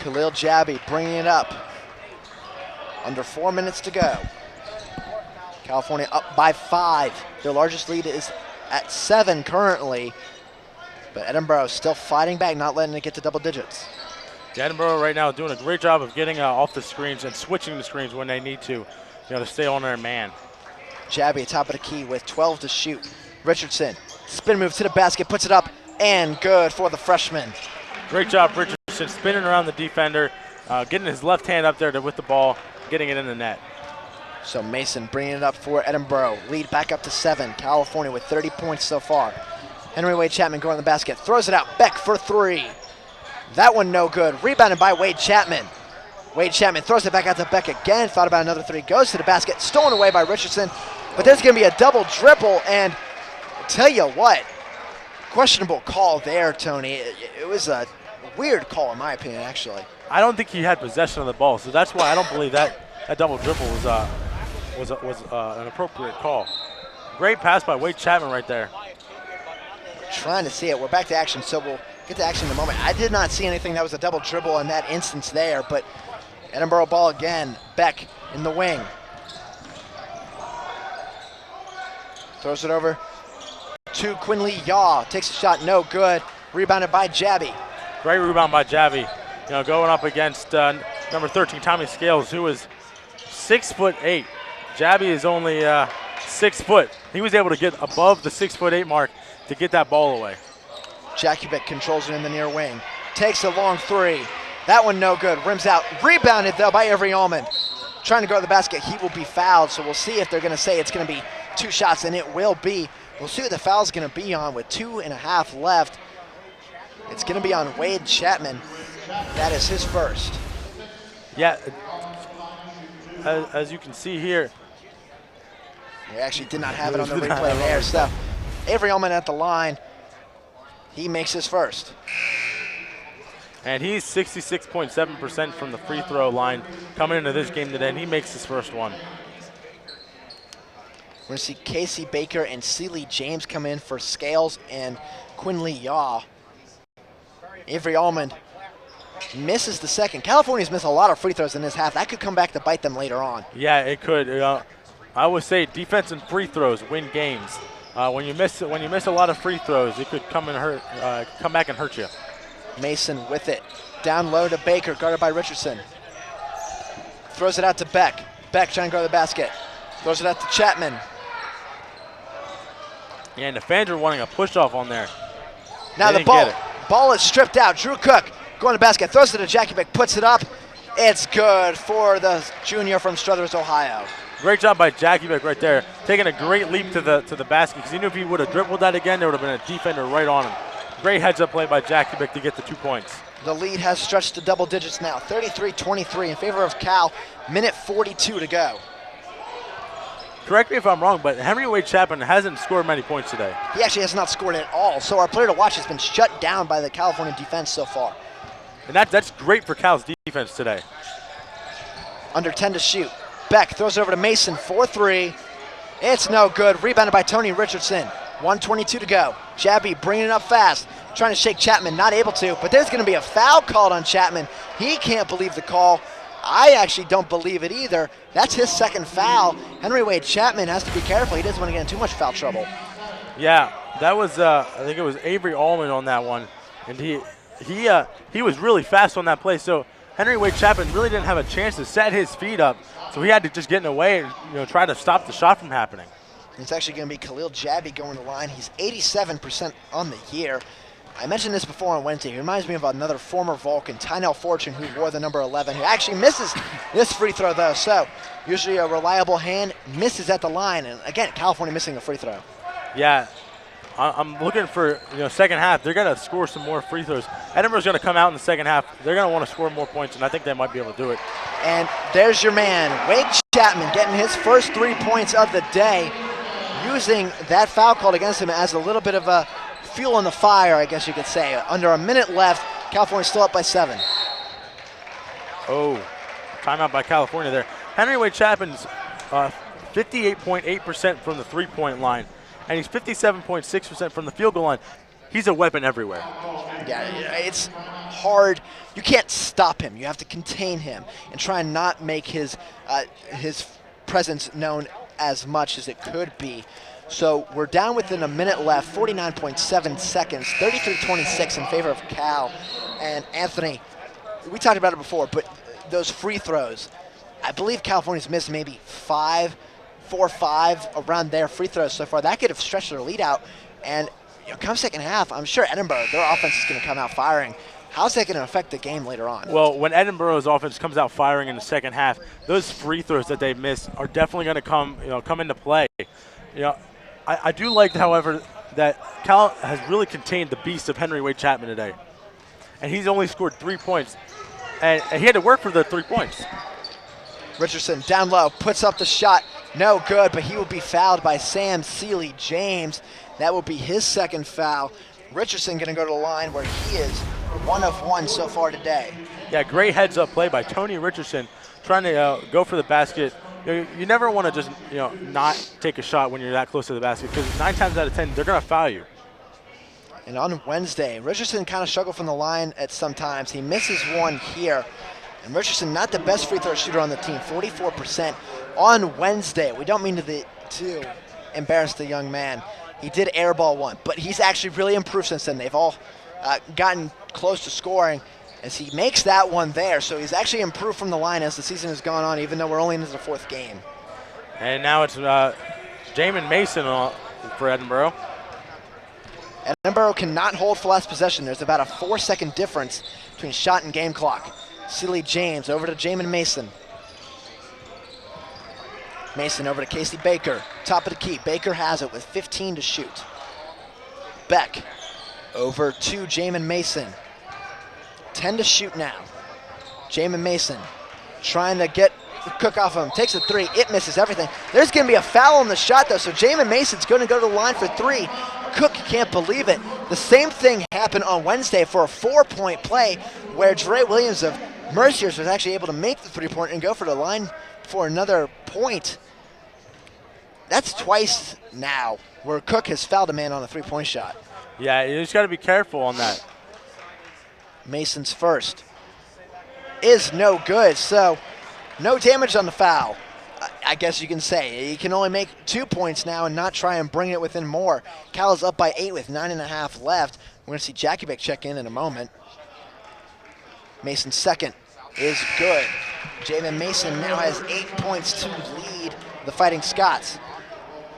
Khalil Jabby bringing it up. Under 4 minutes to go. California up by 5. Their largest lead is at 7 currently. But Edinboro still fighting back, not letting it get to double digits. Edinboro right now doing a great job of getting off the screens and switching the screens when they need to stay on their man. Jabby top of the key with 12 to shoot. Richardson, spin move to the basket, puts it up, and good for the freshman. Great job, Richardson, spinning around the defender, getting his left hand up there with the ball, getting it in the net. So Mason bringing it up for Edinboro. Lead back up to 7. California with 30 points so far. Henry Wade Chapman going to the basket, throws it out. Beck for 3. That one no good. Rebounded by Wade Chapman. Wade Chapman throws it back out to Beck again. Thought about another 3. Goes to the basket. Stolen away by Richardson. But there's going to be a double dribble. And I'll tell you what, questionable call there, Tony. It was a weird call in my opinion, actually. I don't think he had possession of the ball, so that's why I don't believe that double dribble was an appropriate call. Great pass by Wade Chapman right there. Trying to see it. We're back to action, so we'll get to action in a moment. I did not see anything that was a double dribble in that instance there, but Edinboro ball again. Beck in the wing. Throws it over to Quinley Yaw. Takes a shot, no good. Rebounded by Jabby. Great rebound by Jabby. Going up against number 13, Tommy Scales, who is 6'8". Jabby is only 6 foot. He was able to get above the 6'8" mark to get that ball away. Jakubik controls it in the near wing. Takes a long 3. That one no good. Rims out. Rebounded though by Avery Allman. Trying to go to the basket. He will be fouled. So we'll see if they're going to say it's going to be 2 shots, and it will be. We'll see what the foul's going to be on with 2.5 left. It's going to be on Wade Chapman. That is his first. Yeah. As you can see here. They actually did not have it on the replay there. So Avery Allman at the line. He makes his first. And he's 66.7% from the free throw line coming into this game today, and he makes his first one. We're going to see Casey Baker and Celie James come in for Scales and Quinley Yaw. Avery Allman misses the second. California's missed a lot of free throws in this half. That could come back to bite them later on. Yeah, it could. I would say defense and free throws win games. When you miss a lot of free throws, it could come back and hurt you. Mason with it. Down low to Baker, guarded by Richardson. Throws it out to Beck. Beck trying to go to the basket. Throws it out to Chapman. Yeah, and the fans are wanting a push-off on there. Now the ball is stripped out. Drew Cook going to the basket. Throws it to Jakubik. Puts it up. It's good for the junior from Struthers, Ohio. Great job by Jakubik right there. Taking a great leap to the basket, because he knew if he would have dribbled that again, there would have been a defender right on him. Great heads-up play by Jakubik to get the 2 points. The lead has stretched to double digits now, 33-23 in favor of Cal. Minute 42 to go. Correct me if I'm wrong, but Henry Wade Chapman hasn't scored many points today. He actually has not scored at all, so our player to watch has been shut down by the California defense so far. And that's great for Cal's defense today. Under 10 to shoot. Beck throws it over to Mason, 4-3. It's no good. Rebounded by Tony Richardson. 1:22 to go. Jabby bringing it up fast. Trying to shake Chapman, not able to, but there's going to be a foul called on Chapman. He can't believe the call. I actually don't believe it either. That's his second foul. Henry Wade Chapman has to be careful. He doesn't want to get in too much foul trouble. Yeah, that was I think it was Avery Allman on that one, and he was really fast on that play. So Henry Wade Chapman really didn't have a chance to set his feet up, so he had to just get in the way and try to stop the shot from happening. It's actually going to be Khalil Jabby going to the line. He's 87% on the year. I mentioned this before on Wednesday. He reminds me of another former Vulcan, Tynell Fortune, who wore the number 11, who actually misses this free throw, though. So usually a reliable hand, misses at the line. And again, California missing a free throw. Yeah, I'm looking for second half. They're going to score some more free throws. Edinboro's going to come out in the second half. They're going to want to score more points, and I think they might be able to do it. And there's your man, Wade Chapman, getting his first 3 points of the day, using that foul called against him as a little bit of a fuel in the fire, I guess you could say. Under a minute left, California's still up by 7. Oh, timeout by California there. Henry Wade Chapman's 58.8% from the three-point line, and he's 57.6% from the field goal line. He's a weapon everywhere. Yeah, it's hard. You can't stop him. You have to contain him and try and not make his presence known as much as it could be. So we're down within a minute left, 49.7 seconds, 33-26 in favor of Cal. And Anthony, we talked about it before, but those free throws, I believe California's missed maybe 4 or 5 around their free throws so far. That could have stretched their lead out. And come second half, I'm sure Edinboro, their offense is going to come out firing. How's that going to affect the game later on? Well, when Edinboro's offense comes out firing in the second half, those free throws that they missed are definitely going to come into play. I do like, however, that Cal has really contained the beast of Henry Wade Chapman today. And he's only scored 3 points. And he had to work for the 3 points. Richardson down low, puts up the shot. No good, but he will be fouled by Sam Seeley James. That will be his second foul. Richardson going to go to the line where he is 1 of 1 so far today. Yeah, great heads-up play by Tony Richardson, trying to go for the basket. You never want to just not take a shot when you're that close to the basket, because 9 times out of 10 they're going to foul you. And on Wednesday, Richardson kind of struggled from the line at some times. He misses one here. And Richardson, not the best free throw shooter on the team, 44% on Wednesday. We don't mean to embarrass the young man. He did airball one, but he's actually really improved since then. They've all gotten close to scoring as he makes that one there. So he's actually improved from the line as the season has gone on, even though we're only into the 4th game. And now it's Jamin Mason for Edinboro. Edinboro cannot hold for last possession. There's about a 4-second difference between shot and game clock. Seeley James over to Jamin Mason. Mason over to Casey Baker. Top of the key. Baker has it with 15 to shoot. Beck over to Jamin Mason. 10 to shoot now. Jamin Mason trying to get the Cook off of him. Takes a 3. It misses everything. There's going to be a foul on the shot, though, so Jamin Mason's going to go to the line for 3. Cook can't believe it. The same thing happened on Wednesday for a 4-point play where Dre Williams of Merciers was actually able to make the 3-pointer and go for the line for another point. That's twice now where Cook has fouled a man on a 3-point shot. Yeah, you just got to be careful on that. Mason's first is no good, so no damage on the foul. I guess you can say. He can only make 2 points now and not try and bring it within more. Cal is up by 8 with 9.5 left. We're going to see Jackie Beck check in a moment. Mason's second is good. Jamin Mason now has 8 points to lead the Fighting Scots.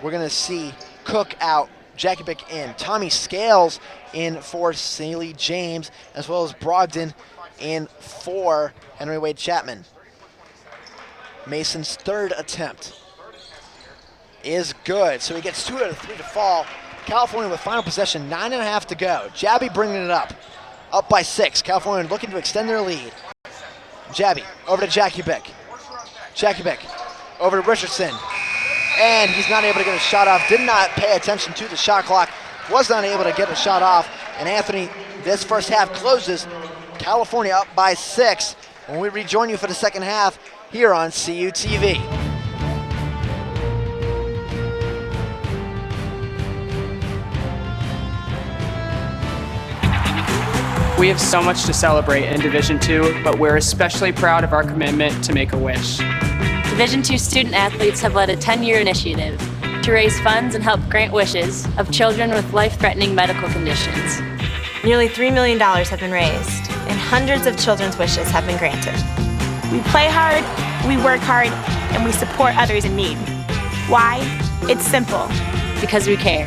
We're going to see Cook out, Jackie Beck in, Tommy Scales in for Seeley James, as well as Brogdon in for Henry Wade Chapman. Mason's third attempt is good, so he gets 2 out of 3 to fall. California with final possession, 9.5 to go. Jabby bringing it up by 6. California looking to extend their lead. Jabby over to Jackie Beck. Jackie Beck over to Richardson. And he's not able to get a shot off. Did not pay attention to the shot clock. Was not able to get a shot off. And Anthony, this first half closes. California up by 6. When we rejoin you for the second half here on CUTV. We have so much to celebrate in Division II, but we're especially proud of our commitment to make a wish. Division II student athletes have led a 10-year initiative to raise funds and help grant wishes of children with life-threatening medical conditions. Nearly $3 million have been raised, and hundreds of children's wishes have been granted. We play hard, we work hard, and we support others in need. Why? It's simple. Because we care.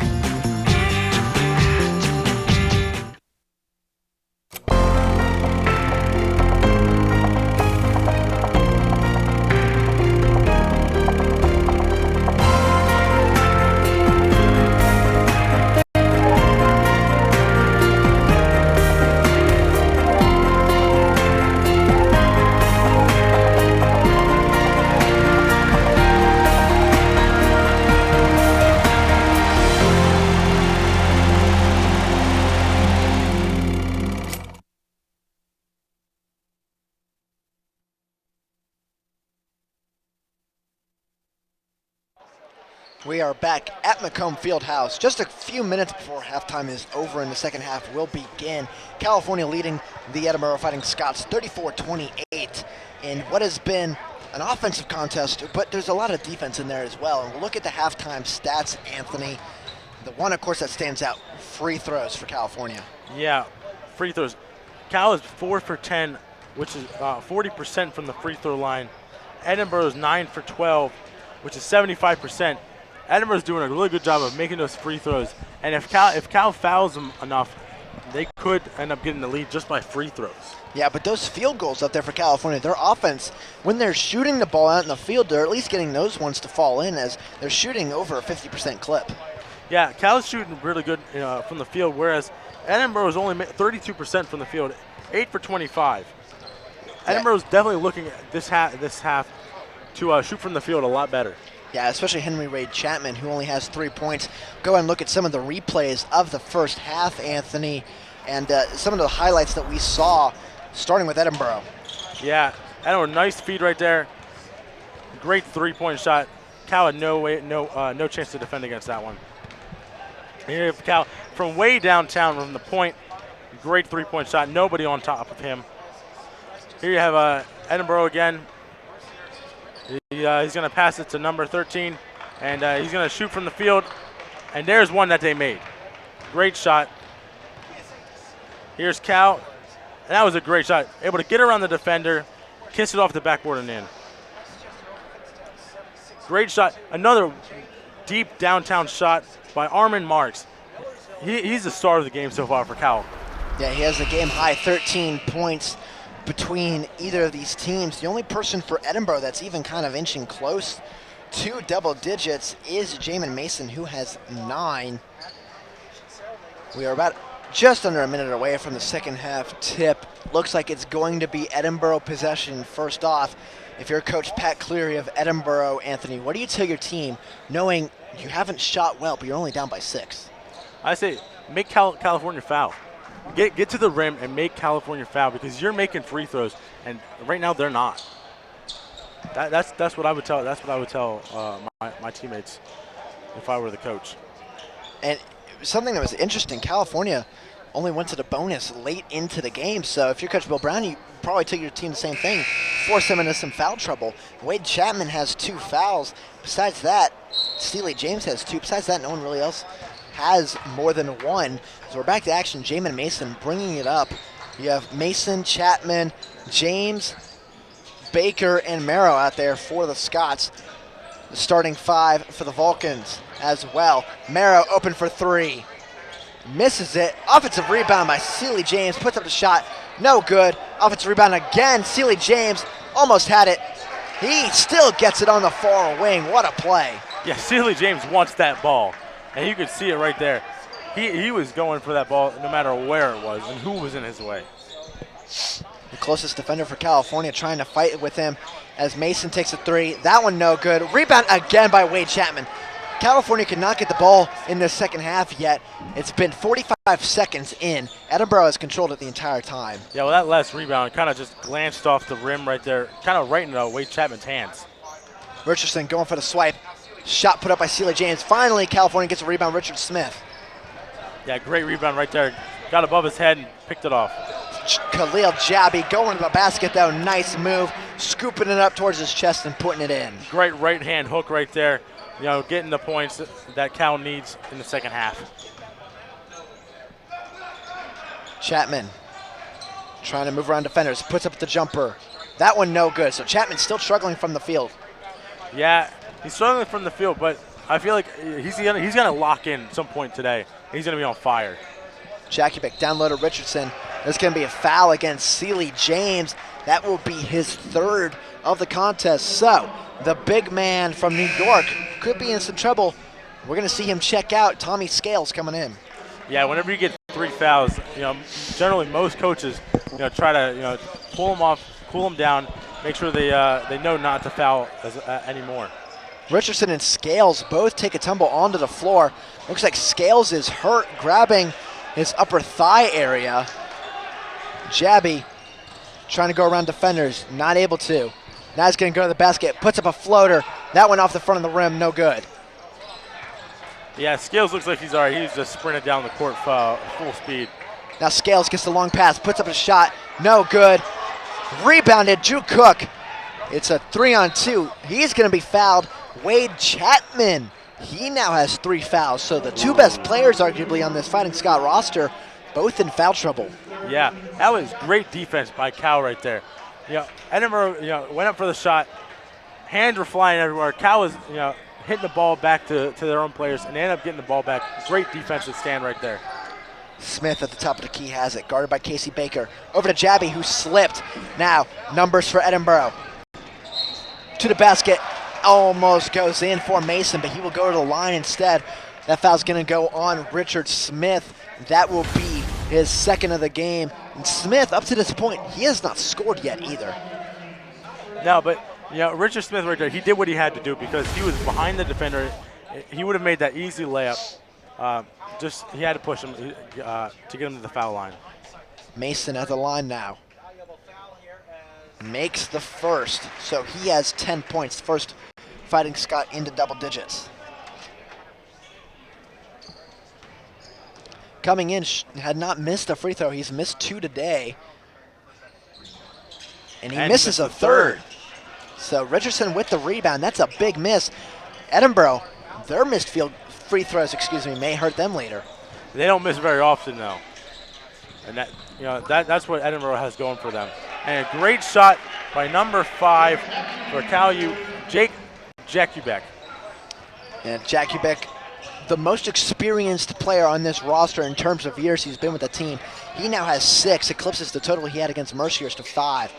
We are back at Macomb Fieldhouse. Just a few minutes before halftime is over and the second half will begin. California leading the Edinboro Fighting Scots 34-28 in what has been an offensive contest, but there's a lot of defense in there as well. And we'll look at the halftime stats, Anthony. The one, of course, that stands out, free throws for California. Yeah, free throws. Cal is 4 for 10, which is 40% from the free throw line. Edinboro is 9 for 12, which is 75%. Edinboro's doing a really good job of making those free throws, and if Cal fouls them enough, they could end up getting the lead just by free throws. Yeah, but those field goals up there for California, their offense, when they're shooting the ball out in the field, they're at least getting those ones to fall in, as they're shooting over a 50% clip. Yeah, Cal's shooting really good from the field, whereas Edinboro is only 32% from the field, 8 for 25. Yeah. Edinboro's definitely looking at this half to shoot from the field a lot better. Yeah, especially Henry Wade Chapman, who only has 3 points. Go and look at some of the replays of the first half, Anthony, and some of the highlights that we saw, starting with Edinboro. Yeah, Edinboro, nice feed right there. Great three-point shot. Cal had no chance to defend against that one. Here you have Cal from way downtown from the point. Great three-point shot. Nobody on top of him. Here you have Edinboro again. He's going to pass it to number 13, and he's going to shoot from the field. And there's one that they made. Great shot. Here's Cal. And that was a great shot. Able to get around the defender, kiss it off the backboard and in. Great shot. Another deep downtown shot by Armin Marks. He's the star of the game so far for Cal. Yeah, he has a game-high 13 points between either of these teams. The only person for Edinboro that's even kind of inching close to double digits is Jamin Mason, who has 9. We are about just under a minute away from the second half tip. Looks like it's going to be Edinboro possession first off. If you're Coach Pat Cleary of Edinboro, Anthony, what do you tell your team knowing you haven't shot well, but you're only down by 6? I say make California foul. Get to the rim and make California foul, because you're making free throws, and right now they're not. That's what I would tell. That's what I would tell my teammates if I were the coach. And something that was interesting, California only went to the bonus late into the game. So if you're Coach Bill Brown, you probably tell your team the same thing, force them into some foul trouble. Wade Chapman has 2 fouls. Besides that, Steely James has 2. Besides that, no one really else has more than 1. So we're back to action. Jamin Mason bringing it up. You have Mason, Chapman, James, Baker, and Merrow out there for the Scots. The starting 5 for the Vulcans as well. Merrow open for 3. Misses it. Offensive rebound by Sealy James. Puts up the shot. No good. Offensive rebound again. Sealy James almost had it. He still gets it on the far wing. What a play. Yeah, Sealy James wants that ball. And you could see it right there. He was going for that ball no matter where it was and who was in his way. The closest defender for California trying to fight with him as Mason takes a 3. That one no good. Rebound again by Wade Chapman. California could not get the ball in this second half yet. It's been 45 seconds in. Edinboro has controlled it the entire time. Yeah, well, that last rebound kind of just glanced off the rim right there, kind of right into Wade Chapman's hands. Richardson going for the swipe. Shot put up by Sealy James. Finally, California gets a rebound. Richard Smith. Yeah, great rebound right there. Got above his head and picked it off. Khalil Jabby going to the basket though. Nice move, scooping it up towards his chest and putting it in. Great right hand hook right there. Getting the points that Cal needs in the second half. Chapman trying to move around defenders, puts up the jumper. That one no good. So Chapman's still struggling from the field. Yeah, he's struggling from the field, but I feel like he's gonna lock in at some point today. He's gonna be on fire. Jakubic down low to Richardson. There's going to be a foul against Sealy James. That will be his third of the contest. So the big man from New York could be in some trouble. We're going to see him check out. Tommy Scales coming in. Yeah, whenever you get 3 fouls, generally most coaches, try to, pull them off, cool them down, make sure they know not to foul anymore. Richardson and Scales both take a tumble onto the floor. Looks like Scales is hurt, grabbing his upper thigh area. Jabby trying to go around defenders, not able to. Now he's going to go to the basket, puts up a floater. That went off the front of the rim, no good. Yeah, Scales looks like he's all right. He's just sprinted down the court full speed. Now Scales gets the long pass, puts up a shot, no good. Rebounded, Drew Cook. It's a 3-on-2. He's going to be fouled. Wade Chapman, he now has 3 fouls. So the 2 best players arguably on this Fighting Scott roster, both in foul trouble. Yeah, that was great defense by Cal right there. Edinboro, went up for the shot. Hands were flying everywhere. Cal was, hitting the ball back to their own players, and they ended up getting the ball back. Great defensive stand right there. Smith at the top of the key has it, guarded by Casey Baker. Over to Jabby, who slipped. Now, numbers for Edinboro. To the basket, almost goes in for Mason, but he will go to the line instead. That foul's going to go on Richard Smith. That will be his second of the game. And Smith, up to this point, he has not scored yet either. No, but Richard Smith right there, he did what he had to do because he was behind the defender. He would have made that easy layup. He had to push him to get him to the foul line. Mason at the line now. Makes the first, so he has 10 points. First Fighting Scott into double digits. Coming in, had not missed a free throw. He's missed 2 today. And he misses a third. So Richardson with the rebound. That's a big miss. Edinboro, their missed free throws, may hurt them later. They don't miss very often, though. And that's what Edinboro has going for them. And a great shot by number 5 for Cal U, Jake Jakubic. And Jakubic, the most experienced player on this roster in terms of years he's been with the team. He now has 6, eclipses the total he had against Merciers to 5.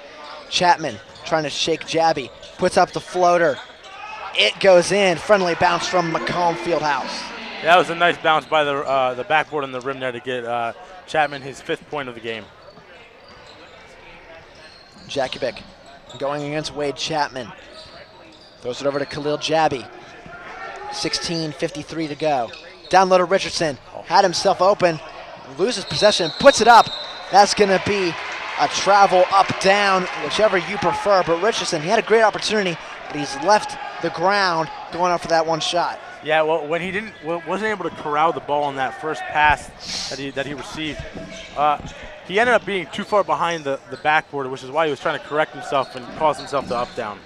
Chapman trying to shake Jabby, puts up the floater. It goes in, friendly bounce from Macomb Fieldhouse. That was a nice bounce by the backboard on the rim there to get Chapman his 5th point of the game. Jakubic going against Wade Chapman. Throws it over to Khalil Jabby. 16:53 to go. Down low to Richardson. Had himself open. Loses possession. Puts it up. That's going to be a travel up-down, whichever you prefer. But Richardson, he had a great opportunity, but he's left the ground going up for that one shot. Yeah, well, when he wasn't able to corral the ball on that first pass that he received, he ended up being too far behind the backboard, which is why he was trying to correct himself and cause himself to up-down.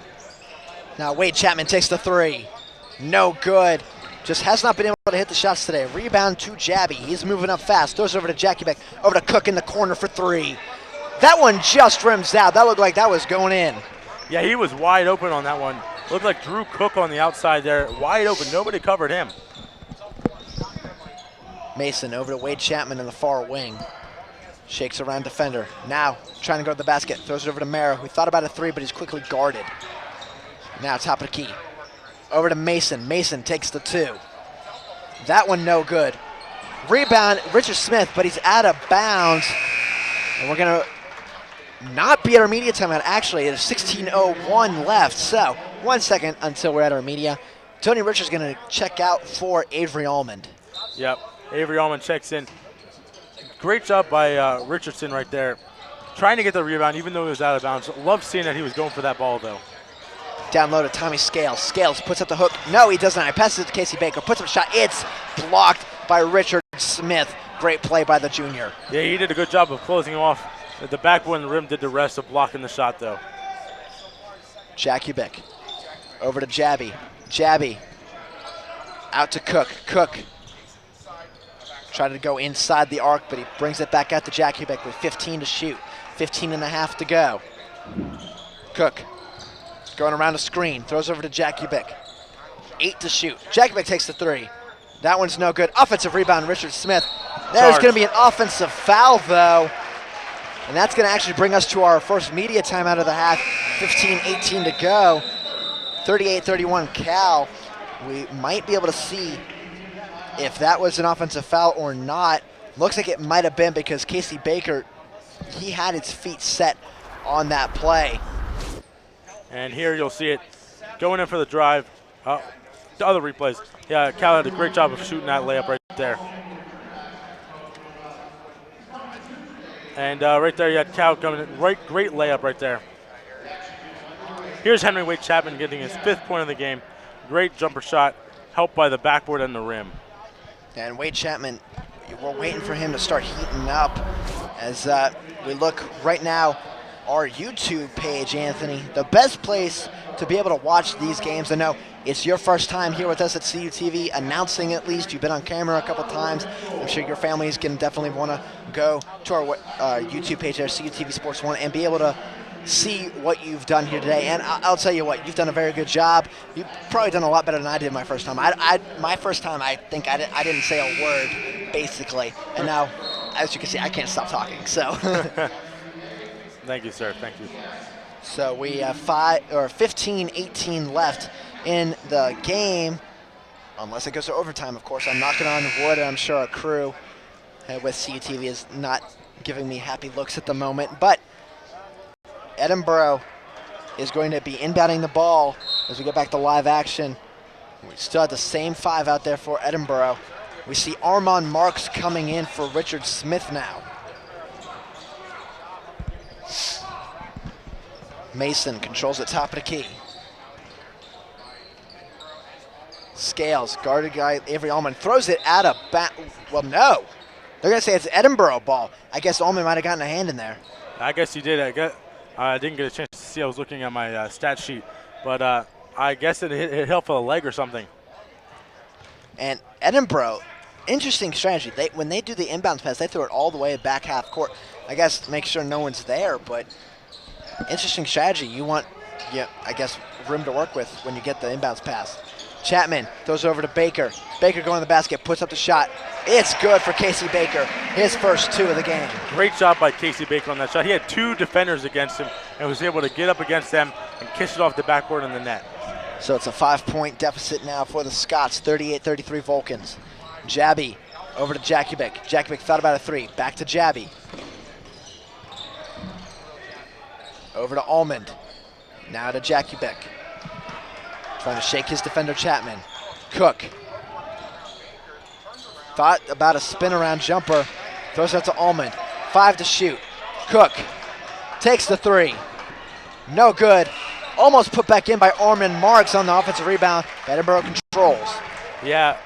Now Wade Chapman takes the 3. No good. Just has not been able to hit the shots today. Rebound to Jabby. He's moving up fast. Throws it over to Jakubic. Over to Cook in the corner for 3. That one just rims out. That looked like that was going in. Yeah, he was wide open on that one. Looked like Drew Cook on the outside there. Wide open. Nobody covered him. Mason over to Wade Chapman in the far wing. Shakes around defender. Now trying to go to the basket. Throws it over to Mara, who thought about a 3, but he's quickly guarded. Now top of the key. Over to Mason. Mason takes the 2. That one no good. Rebound, Richard Smith, but he's out of bounds. And we're going to not be at our media timeout. Actually, there's 16:01 left. So 1 second until we're at our media. Tony Richards going to check out for Avery Almond. Yep, Avery Almond checks in. Great job by Richardson right there. Trying to get the rebound even though he was out of bounds. Love seeing that he was going for that ball though. Down low to Tommy Scales. Scales puts up the hook. No, he does not. He passes it to Casey Baker. Puts up a shot. It's blocked by Richard Smith. Great play by the junior. Yeah, he did a good job of closing him off The backboard and the rim did the rest of blocking the shot, though. Jakubik over to Jabby. Jabby out to Cook. Cook tried to go inside the arc, but he brings it back out to Jakubik with 15 to shoot. 15 and a half to go. Cook going around a screen, throws over to Jakubik. 8 to shoot. Jakubik takes the three. That one's no good. Offensive rebound, Richard Smith. There's going to be an offensive foul, though. And that's going to actually bring us to our first media timeout of the half. 15-18 to go. 38-31 Cal. We might be able to see if that was an offensive foul or not. Looks like it might have been because Casey Baker, he had his feet set on that play. And here you'll see it going in for the drive. The other replays. Yeah, Cal had a great job of shooting that layup right there. And right there you had Cal coming in. Great layup right there. Here's Henry Wade Chapman getting his 5th point of the game. Great jumper shot, helped by the backboard and the rim. And Wade Chapman, we're waiting for him to start heating up. As we look right now, our YouTube page, Anthony, the best place to be able to watch these games. I know it's your first time here with us at CUTV, announcing at least. You've been on camera a couple times. I'm sure your families can definitely want to go to our YouTube page there, CUTV Sports 1, and be able to see what you've done here today. And I'll tell you what, you've done a very good job. You've probably done a lot better than I did my first time. My first time, I think I didn't say a word, basically. And now, as you can see, I can't stop talking. So, thank you, sir. Thank you. So we have 15-18 left in the game, unless it goes to overtime, of course. I'm knocking on wood, and I'm sure our crew with CUTV is not giving me happy looks at the moment. But Edinboro is going to be inbounding the ball as we get back to live action. We still have the same 5 out there for Edinboro. We see Armand Marks coming in for Richard Smith now. Mason controls the top of the key. Scales, guarded guy Avery Allman, throws it out of well, no. They're going to say it's Edinboro ball. I guess Allman might have gotten a hand in there. I guess he did. I didn't get a chance to see. I was looking at my stat sheet. But I guess it hit for the leg or something. And Edinboro, interesting strategy. When they do the inbounds pass, they throw it all the way back half court. I guess make sure no one's there, but interesting strategy. You want, I guess, room to work with when you get the inbounds pass. Chapman throws over to Baker. Baker going to the basket, puts up the shot. It's good for Casey Baker, his first 2 of the game. Great job by Casey Baker on that shot. He had 2 defenders against him and was able to get up against them and kiss it off the backboard in the net. So it's a 5-point deficit now for the Scots, 38-33 Vulcans. Jabby over to Jakubik. Jakubik thought about a 3. Back to Jabby. Over to Almond. Now to Jakubik. Trying to shake his defender Chapman. Cook. Thought about a spin around jumper. Throws it out to Almond. 5 to shoot. Cook takes the 3. No good. Almost put back in by Armand Marks on the offensive rebound. Edinboro controls. Yeah,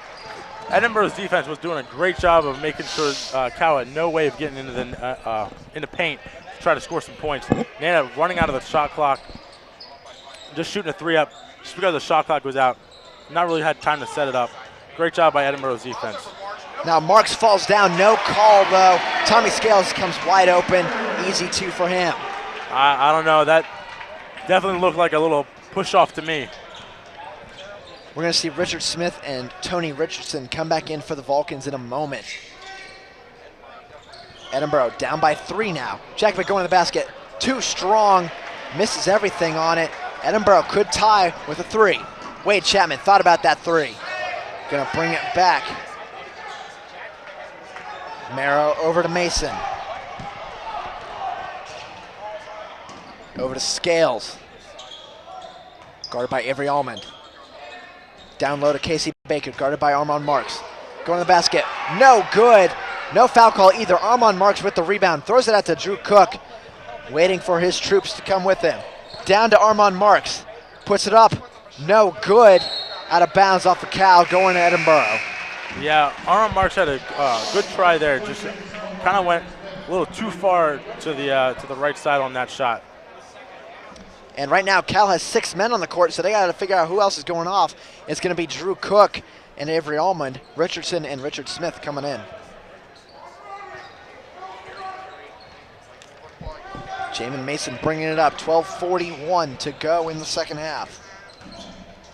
Edinboro's defense was doing a great job of making sure Cal had no way of getting into the paint to try to score some points. They ended up running out of the shot clock, just shooting a 3 up, just because the shot clock was out. Not really had time to set it up. Great job by Edinboro's defense. Now Marks falls down, no call though. Tommy Scales comes wide open, easy 2 for him. I don't know, that definitely looked like a little push off to me. We're going to see Richard Smith and Tony Richardson come back in for the Vulcans in a moment. Edinboro down by 3 now. Jakubik going to the basket, too strong, misses everything on it. Edinboro could tie with a 3. Wade Chapman thought about that 3. Gonna bring it back. Marrow over to Mason. Over to Scales. Guarded by Avery Almond. Down low to Casey Baker, guarded by Armand Marks. Going to the basket, no good. No foul call either. Armand Marks with the rebound, throws it out to Drew Cook, waiting for his troops to come with him. Down to Armand Marks, puts it up, no good. Out of bounds off the Cal, going to Edinboro. Yeah, Armand Marks had a good try there. Just kind of went a little too far to the right side on that shot. And right now, Cal has 6 men on the court, so they got to figure out who else is going off. It's going to be Drew Cook and Avery Almond, Richardson and Richard Smith coming in. Jamin Mason bringing it up, 12:41 to go in the second half.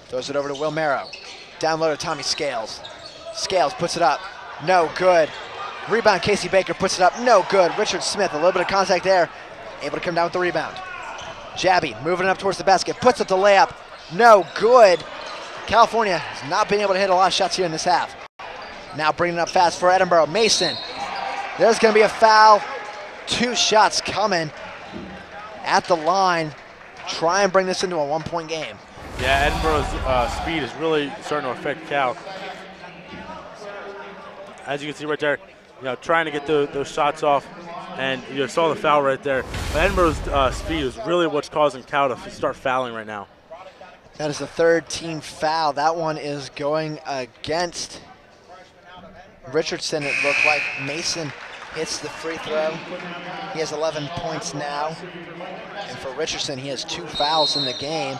Throws it over to Will Merrow. Down low to Tommy Scales. Scales puts it up, no good. Rebound, Casey Baker puts it up, no good. Richard Smith, a little bit of contact there, able to come down with the rebound. Jabby moving it up towards the basket, puts up the layup, no good. California has not been able to hit a lot of shots here in this half. Now bringing it up fast for Edinboro. Mason, there's going to be a foul. 2 shots coming at the line. Try and bring this into a 1-point game. Yeah, Edinboro's speed is really starting to affect Cal. As you can see right there, trying to get those shots off, and you saw the foul right there. But Edinboro's speed is really what's causing Cal to start fouling right now. That is the 3rd team foul. That one is going against Richardson, it looked like. Mason hits the free throw. He has 11 points now. And for Richardson, he has 2 fouls in the game.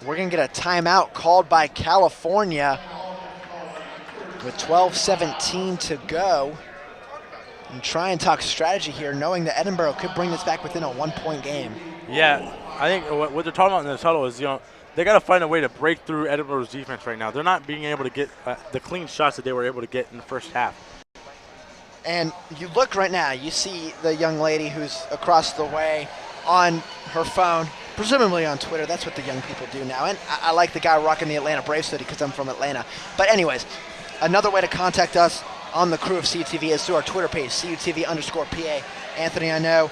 We're going to get a timeout called by California with 12:17 to go. And try and talk strategy here, knowing that Edinboro could bring this back within a 1-point game. Yeah, I think what they're talking about in this huddle is, they got to find a way to break through Edinboro's defense right now. They're not being able to get the clean shots that they were able to get in the first half. And you look right now, you see the young lady who's across the way on her phone, presumably on Twitter. That's what the young people do now. And I like the guy rocking the Atlanta Braves hoodie because I'm from Atlanta. But anyways, another way to contact us on the crew of CUTV is through our Twitter page, CUTV_PA. Anthony, I know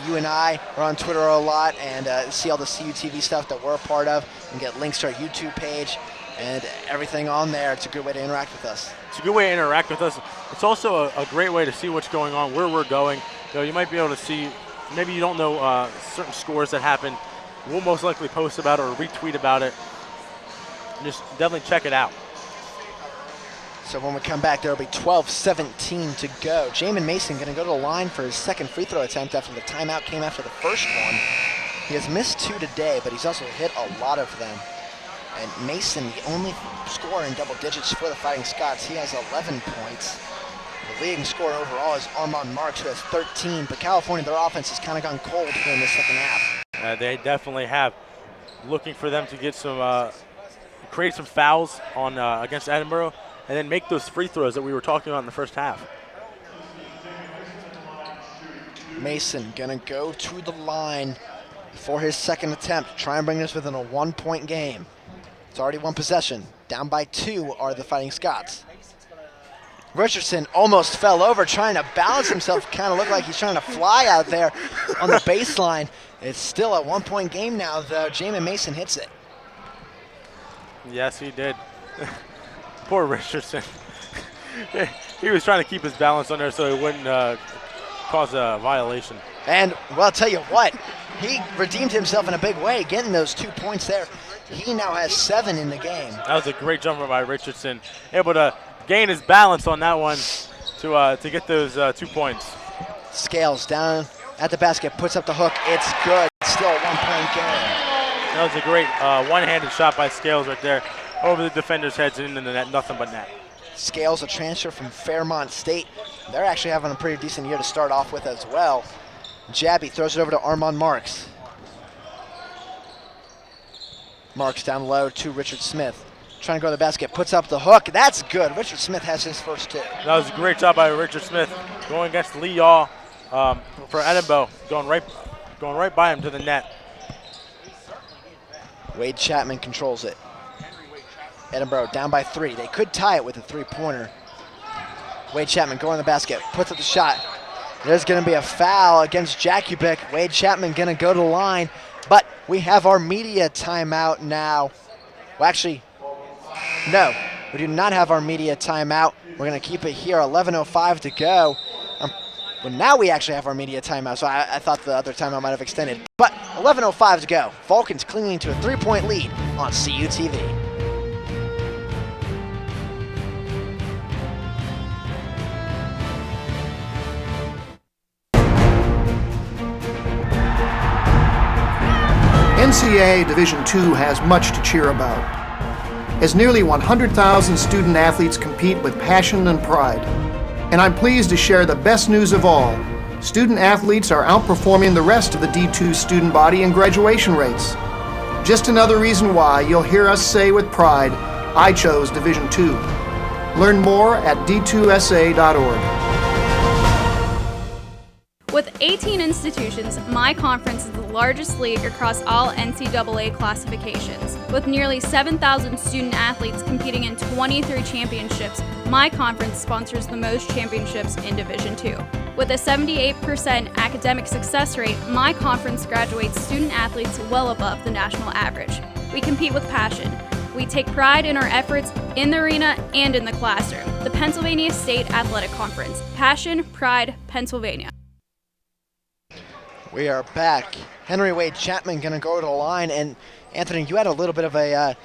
you and I are on Twitter a lot and see all the CUTV stuff that we're a part of and get links to our YouTube page and everything on there. It's a good way to interact with us. It's a good way to interact with us. It's also a great way to see what's going on, where we're going. You might be able to see, maybe you don't know certain scores that happen. We'll most likely post about it or retweet about it. Just definitely check it out. So when we come back, there will be 12:17 to go. Jamin Mason going to go to the line for his second free throw attempt after the timeout came after the first one. He has missed 2 today, but he's also hit a lot of them. And Mason, the only scorer in double digits for the Fighting Scots, he has 11 points. The leading scorer overall is Armand Marks, who has 13. But California, their offense has kind of gone cold here in the second half. They definitely have. Looking for them to get some, create some fouls on against Edinboro, and then make those free throws that we were talking about in the first half. Mason gonna go to the line for his second attempt. Try and bring this within a 1-point game. It's already 1 possession. Down by 2 are the Fighting Scots. Richardson almost fell over trying to balance himself. Kind of looked like he's trying to fly out there on the baseline. It's still a 1-point game now, though. Jamin Mason hits it. Yes, he did. Poor Richardson. He was trying to keep his balance on there so he wouldn't cause a violation. And, well, I'll tell you what, he redeemed himself in a big way, getting those 2 points there. He now has 7 in the game. That was a great jumper by Richardson. Able to gain his balance on that one to get those 2 points. Scales down at the basket, puts up the hook. It's good. Still a 1-point game. That was a great one-handed shot by Scales right there. Over the defender's heads and into the net, nothing but net. Scales, a transfer from Fairmont State. They're actually having a pretty decent year to start off with as well. Jabby throws it over to Armand Marks. Marks down low to Richard Smith. Trying to go to the basket, puts up the hook. That's good. Richard Smith has his first 2. That was a great job by Richard Smith going against Lee Yaw for Edinboro, going right by him to the net. Wade Chapman controls it. Edinboro down by 3. They could tie it with a 3-pointer. Wade Chapman going to the basket, puts up the shot. There's going to be a foul against Jakubik. Wade Chapman going to go to the line, but we have our media timeout now. Well, actually, no, we do not have our media timeout. We're going to keep it here, 11:05 to go. Well, now we actually have our media timeout, so I thought the other timeout might have extended. But 11:05 to go. Vulcans clinging to a 3-point lead on CUTV. NCAA Division II has much to cheer about, as nearly 100,000 student athletes compete with passion and pride. And I'm pleased to share the best news of all. Student athletes are outperforming the rest of the D2 student body in graduation rates. Just another reason why you'll hear us say with pride, I chose Division II. Learn more at d2sa.org. With 18 institutions, my conference is the largest league across all NCAA classifications. With nearly 7,000 student athletes competing in 23 championships, my conference sponsors the most championships in Division II. With a 78% academic success rate, my conference graduates student athletes well above the national average. We compete with passion. We take pride in our efforts in the arena and in the classroom. The Pennsylvania State Athletic Conference. Passion, pride, Pennsylvania. We are back. Henry Wade Chapman going to go to the line. And Anthony, you had a little bit of a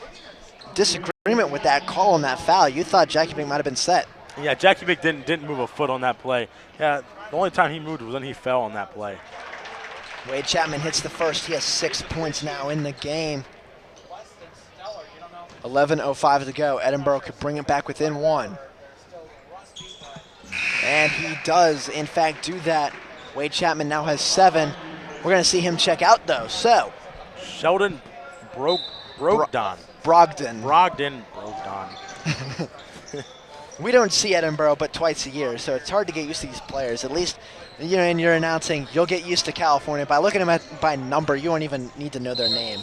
disagreement with that call on that foul. You thought Jackie Big might have been set. Yeah, Jackie Big didn't move a foot on that play. Yeah, the only time he moved was when he fell on that play. Wade Chapman hits the first. He has 6 points now in the game. 11:05 to go. Edinboro could bring it back within 1. And he does, in fact, do that. Wade Chapman now has 7. We're going to see him check out, though. So, Sheldon Brogdon. Brogdon. Brogdon. We don't see Edinboro but twice a year, so it's hard to get used to these players. At least, you know, and you're announcing, you'll get used to California. By looking at them by number, you don't even need to know their name.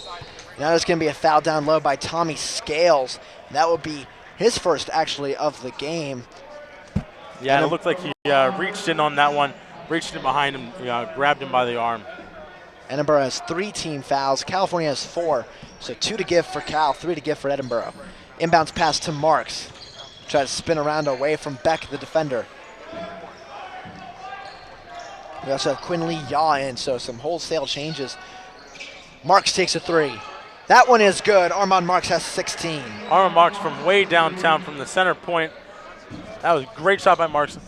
Now there's going to be a foul down low by Tommy Scales. That will be his first, actually, of the game. Yeah, and it looked like he reached in on that one. Reached in behind him, grabbed him by the arm. Edinboro has 3 team fouls. California has 4. So 2 to give for Cal, 3 to give for Edinboro. Inbounds pass to Marks. Try to spin around away from Beck, the defender. We also have Quinn Lee Yaw in, so some wholesale changes. Marks takes a 3. That one is good. Armand Marks has 16. Armand Marks from way downtown from the center point. That was a great shot by Marks.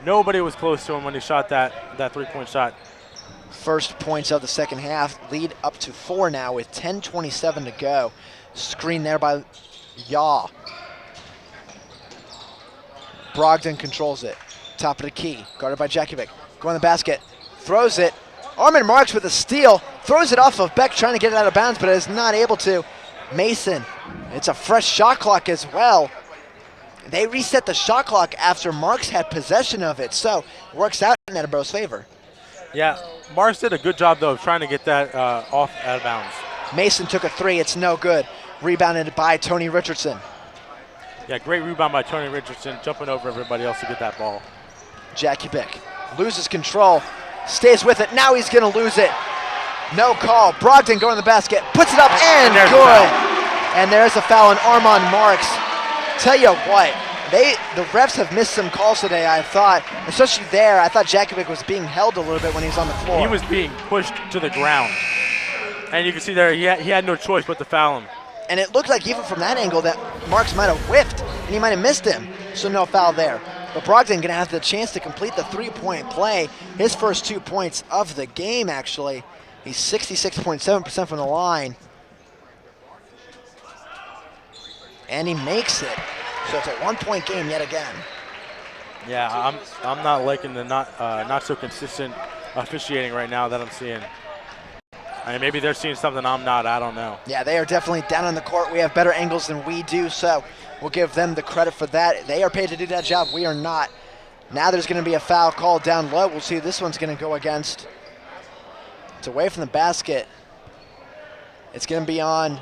Nobody was close to him when he shot that 3-point shot. First points of the second half. Lead up to 4 now with 10:27 to go. Screen there by Yaw. Brogdon controls it. Top of the key. Guarded by Jakovic. Going to the basket. Throws it. Armand Marks with a steal. Throws it off of Beck trying to get it out of bounds, but is not able to. Mason. It's a fresh shot clock as well. They reset the shot clock after Marks had possession of it, so it works out in Edinboro's favor. Yeah, Marks did a good job, though, of trying to get that off out of bounds. Mason took a 3. It's no good. Rebounded by Tony Richardson. Yeah, great rebound by Tony Richardson, jumping over everybody else to get that ball. Jackie Bick loses control, stays with it. Now he's going to lose it. No call. Brogdon going to the basket, puts it up, and good. And there's a foul on Armand Marks. Tell you what, the refs have missed some calls today, I thought, especially there. I thought Jakovic was being held a little bit when he was on the floor. He was being pushed to the ground. And you can see there, he had no choice but to foul him. And it looked like even from that angle that Marks might have whiffed, and he might have missed him. So no foul there. But Brogdon going to have the chance to complete the 3-point play. His first 2 points of the game, actually. He's 66.7% from the line. And he makes it. So it's a 1-point game yet again. Yeah, I'm not liking the not so consistent officiating right now that I'm seeing. I mean, maybe they're seeing something I'm not. I don't know. Yeah, they are definitely down on the court. We have better angles than we do, so we'll give them the credit for that. They are paid to do that job. We are not. Now there's going to be a foul called down low. We'll see who this one's going to go against. It's away from the basket. It's going to be on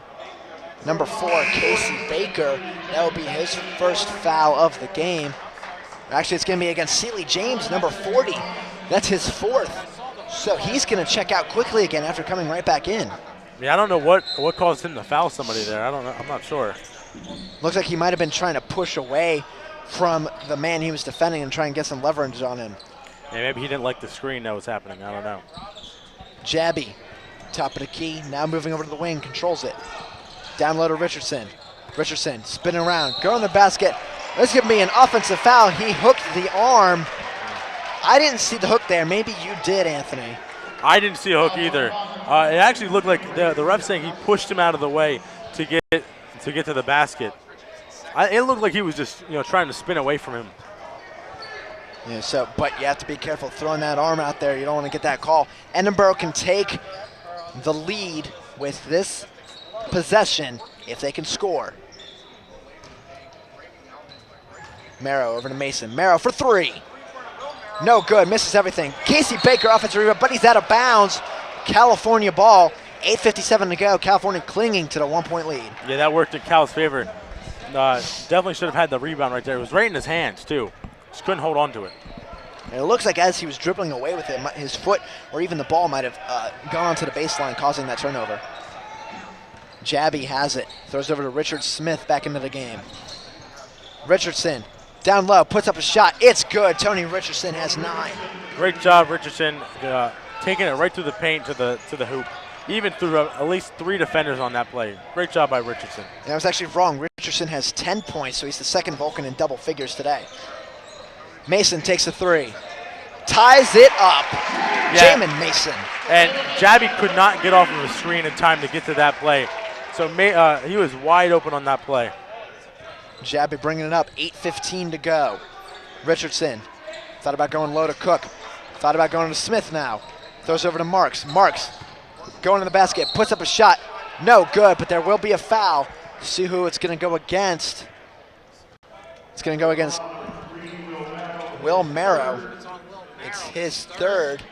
number 4, Casey Baker. That will be his first foul of the game. Actually, it's going to be against Sealy James, number 40. That's his 4th. So he's going to check out quickly again after coming right back in. Yeah, I don't know what caused him to foul somebody there. I don't know. I'm not sure. Looks like he might have been trying to push away from the man he was defending and try and get some leverage on him. Yeah, maybe he didn't like the screen that was happening. I don't know. Jabby, top of the key, now moving over to the wing, controls it. Down low to Richardson. Richardson spinning around, going to the basket. This is going to be an offensive foul. He hooked the arm. I didn't see the hook there. Maybe you did, Anthony. I didn't see a hook either. It actually looked like the ref saying he pushed him out of the way to get to the basket. It looked like he was just trying to spin away from him. Yeah, but you have to be careful throwing that arm out there. You don't want to get that call. Edinboro can take the lead with this possession if they can score. Marrow over to Mason. Marrow for three. No good, misses everything. Casey Baker offensive rebound, but he's out of bounds. California ball, 8:57 to go. California clinging to the 1-point lead. Yeah, that worked in Cal's favor. Definitely should have had the rebound right there. It was right in his hands, too. Just couldn't hold on to it. And it looks like as he was dribbling away with it, his foot or even the ball might have gone onto the baseline, causing that turnover. Jabby has it. Throws over to Richard Smith back into the game. Richardson down low, puts up a shot. It's good. Tony Richardson has 9. Great job, Richardson, taking it right through the paint to the hoop. Even through at least 3 defenders on that play. Great job by Richardson. And I was actually wrong. Richardson has 10 points, so he's the second Vulcan in double figures today. Mason takes a 3. Ties it up. Yeah. Jamin Mason. And Jabby could not get off of a screen in time to get to that play. So he was wide open on that play. Jabby bringing it up. 8:15 to go. Richardson thought about going low to Cook. Thought about going to Smith now. Throws over to Marks. Marks going to the basket. Puts up a shot. No good, but there will be a foul. See who it's going to go against. It's going to go against Will Marrow. It's his third.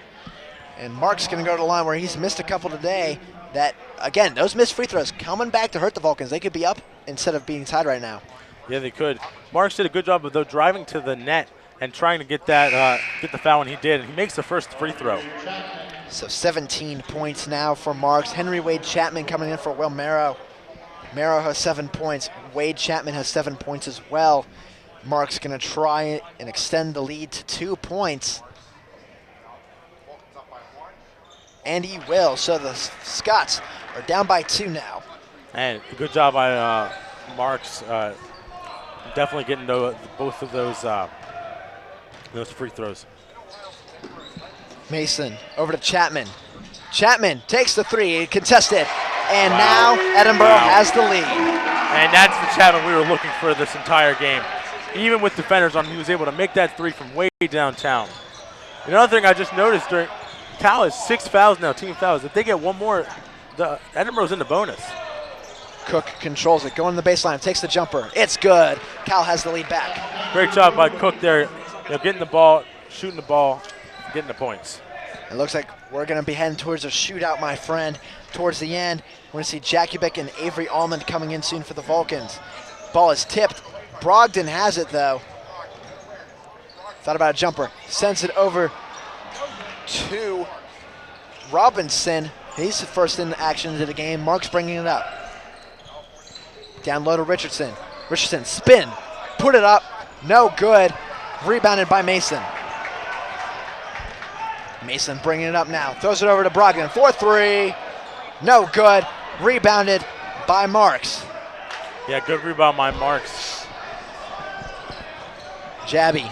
And Mark's going to go to the line where he's missed a couple today. That, again, those missed free throws coming back to hurt the Vulcans. They could be up instead of being tied right now. Yeah, they could. Marks did a good job of, though, driving to the net and trying to get that get the foul when he did. And he makes the first free throw. So 17 points now for Marks. Henry Wade Chapman coming in for Will Marrow. Marrow has 7 points. Wade Chapman has 7 points as well. Mark's going to try and extend the lead to 2 points. And he will. So the Scots are down by 2 now. And a good job by Marks. Definitely getting both of those free throws. Mason over to Chapman. Chapman takes the 3, contested. And now Edinboro has the lead. And that's the Chapman we were looking for this entire game. Even with defenders on him, he was able to make that 3 from way downtown. Another thing I just noticed, Cal has 6 fouls now, team fouls. If they get one more, Edinboro's in the bonus. Cook controls it, going to the baseline, takes the jumper. It's good. Cal has the lead back. Great job by Cook there, getting the ball, shooting the ball, getting the points. It looks like we're going to be heading towards a shootout, my friend. Towards the end, we're going to see Jakubic and Avery Almond coming in soon for the Vulcans. Ball is tipped. Brogdon has it, though. Thought about a jumper. Sends it over to Robinson. He's the first in action into the game. Mark's bringing it up. Down low to Richardson. Richardson, spin. Put it up. No good. Rebounded by Mason. Mason bringing it up now. Throws it over to Brogdon. 4-3. No good. Rebounded by Marks. Yeah, good rebound by Marks. Jabby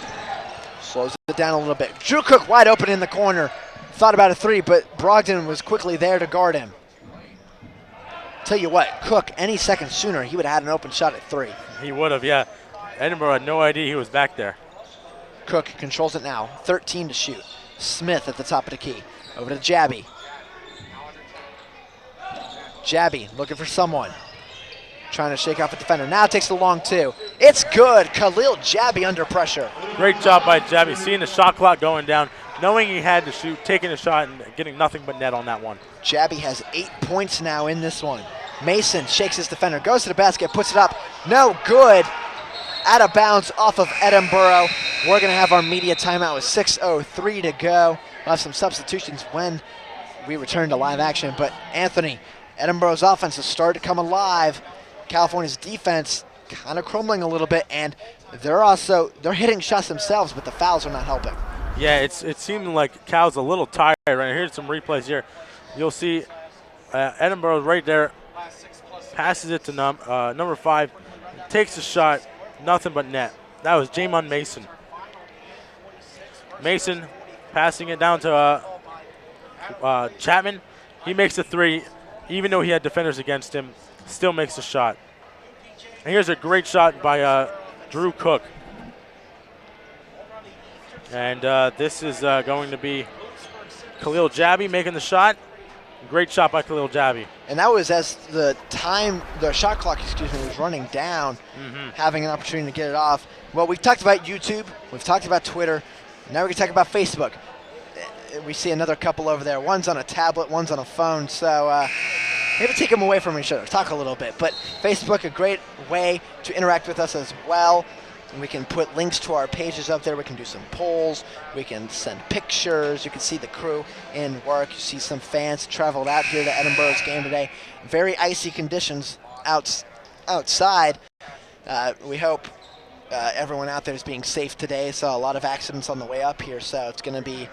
slows it down a little bit. Drew Cook wide open in the corner. Thought about a 3, but Brogdon was quickly there to guard him. Tell you what, Cook, any second sooner, he would have had an open shot at 3. He would have, yeah. Edinboro had no idea he was back there. Cook controls it now. 13 to shoot. Smith at the top of the key. Over to Jabby. Jabby looking for someone. Trying to shake off a defender. Now takes the long 2. It's good. Khalil Jabby under pressure. Great job by Jabby, seeing the shot clock going down, knowing he had to shoot, taking a shot, and getting nothing but net on that one. Jabby has 8 points now in this one. Mason shakes his defender, goes to the basket, puts it up. No good. Out of bounds off of Edinboro. We're going to have our media timeout with 6:03 to go. We'll have some substitutions when we return to live action. But Anthony, Edinboro's offense has started to come alive. California's defense kind of crumbling a little bit, and they're hitting shots themselves, but the fouls are not helping. Yeah, it seemed like Cal's a little tired right now. Here's some replays here. You'll see Edinboro right there, passes it to number 5, takes the shot, nothing but net. That was Jamon Mason. Mason passing it down to Chapman. He makes a three, even though he had defenders against him, still makes a shot. And here's a great shot by Drew Cook. And this is going to be Khalil Jabby making the shot. Great shot by Khalil Jabby. And that was as the shot clock, was running down, having an opportunity to get it off. Well, we've talked about YouTube, we've talked about Twitter, now we can talk about Facebook. We see another couple over there. One's on a tablet, one's on a phone, so maybe take them away from each other, talk a little bit. But Facebook, a great way to interact with us as well. And we can put links to our pages up there. We can do some polls. We can send pictures. You can see the crew in work. You see some fans traveled out here to Edinboro's game today. Very icy conditions outside. We hope everyone out there is being safe today. Saw a lot of accidents on the way up here, so it's going to be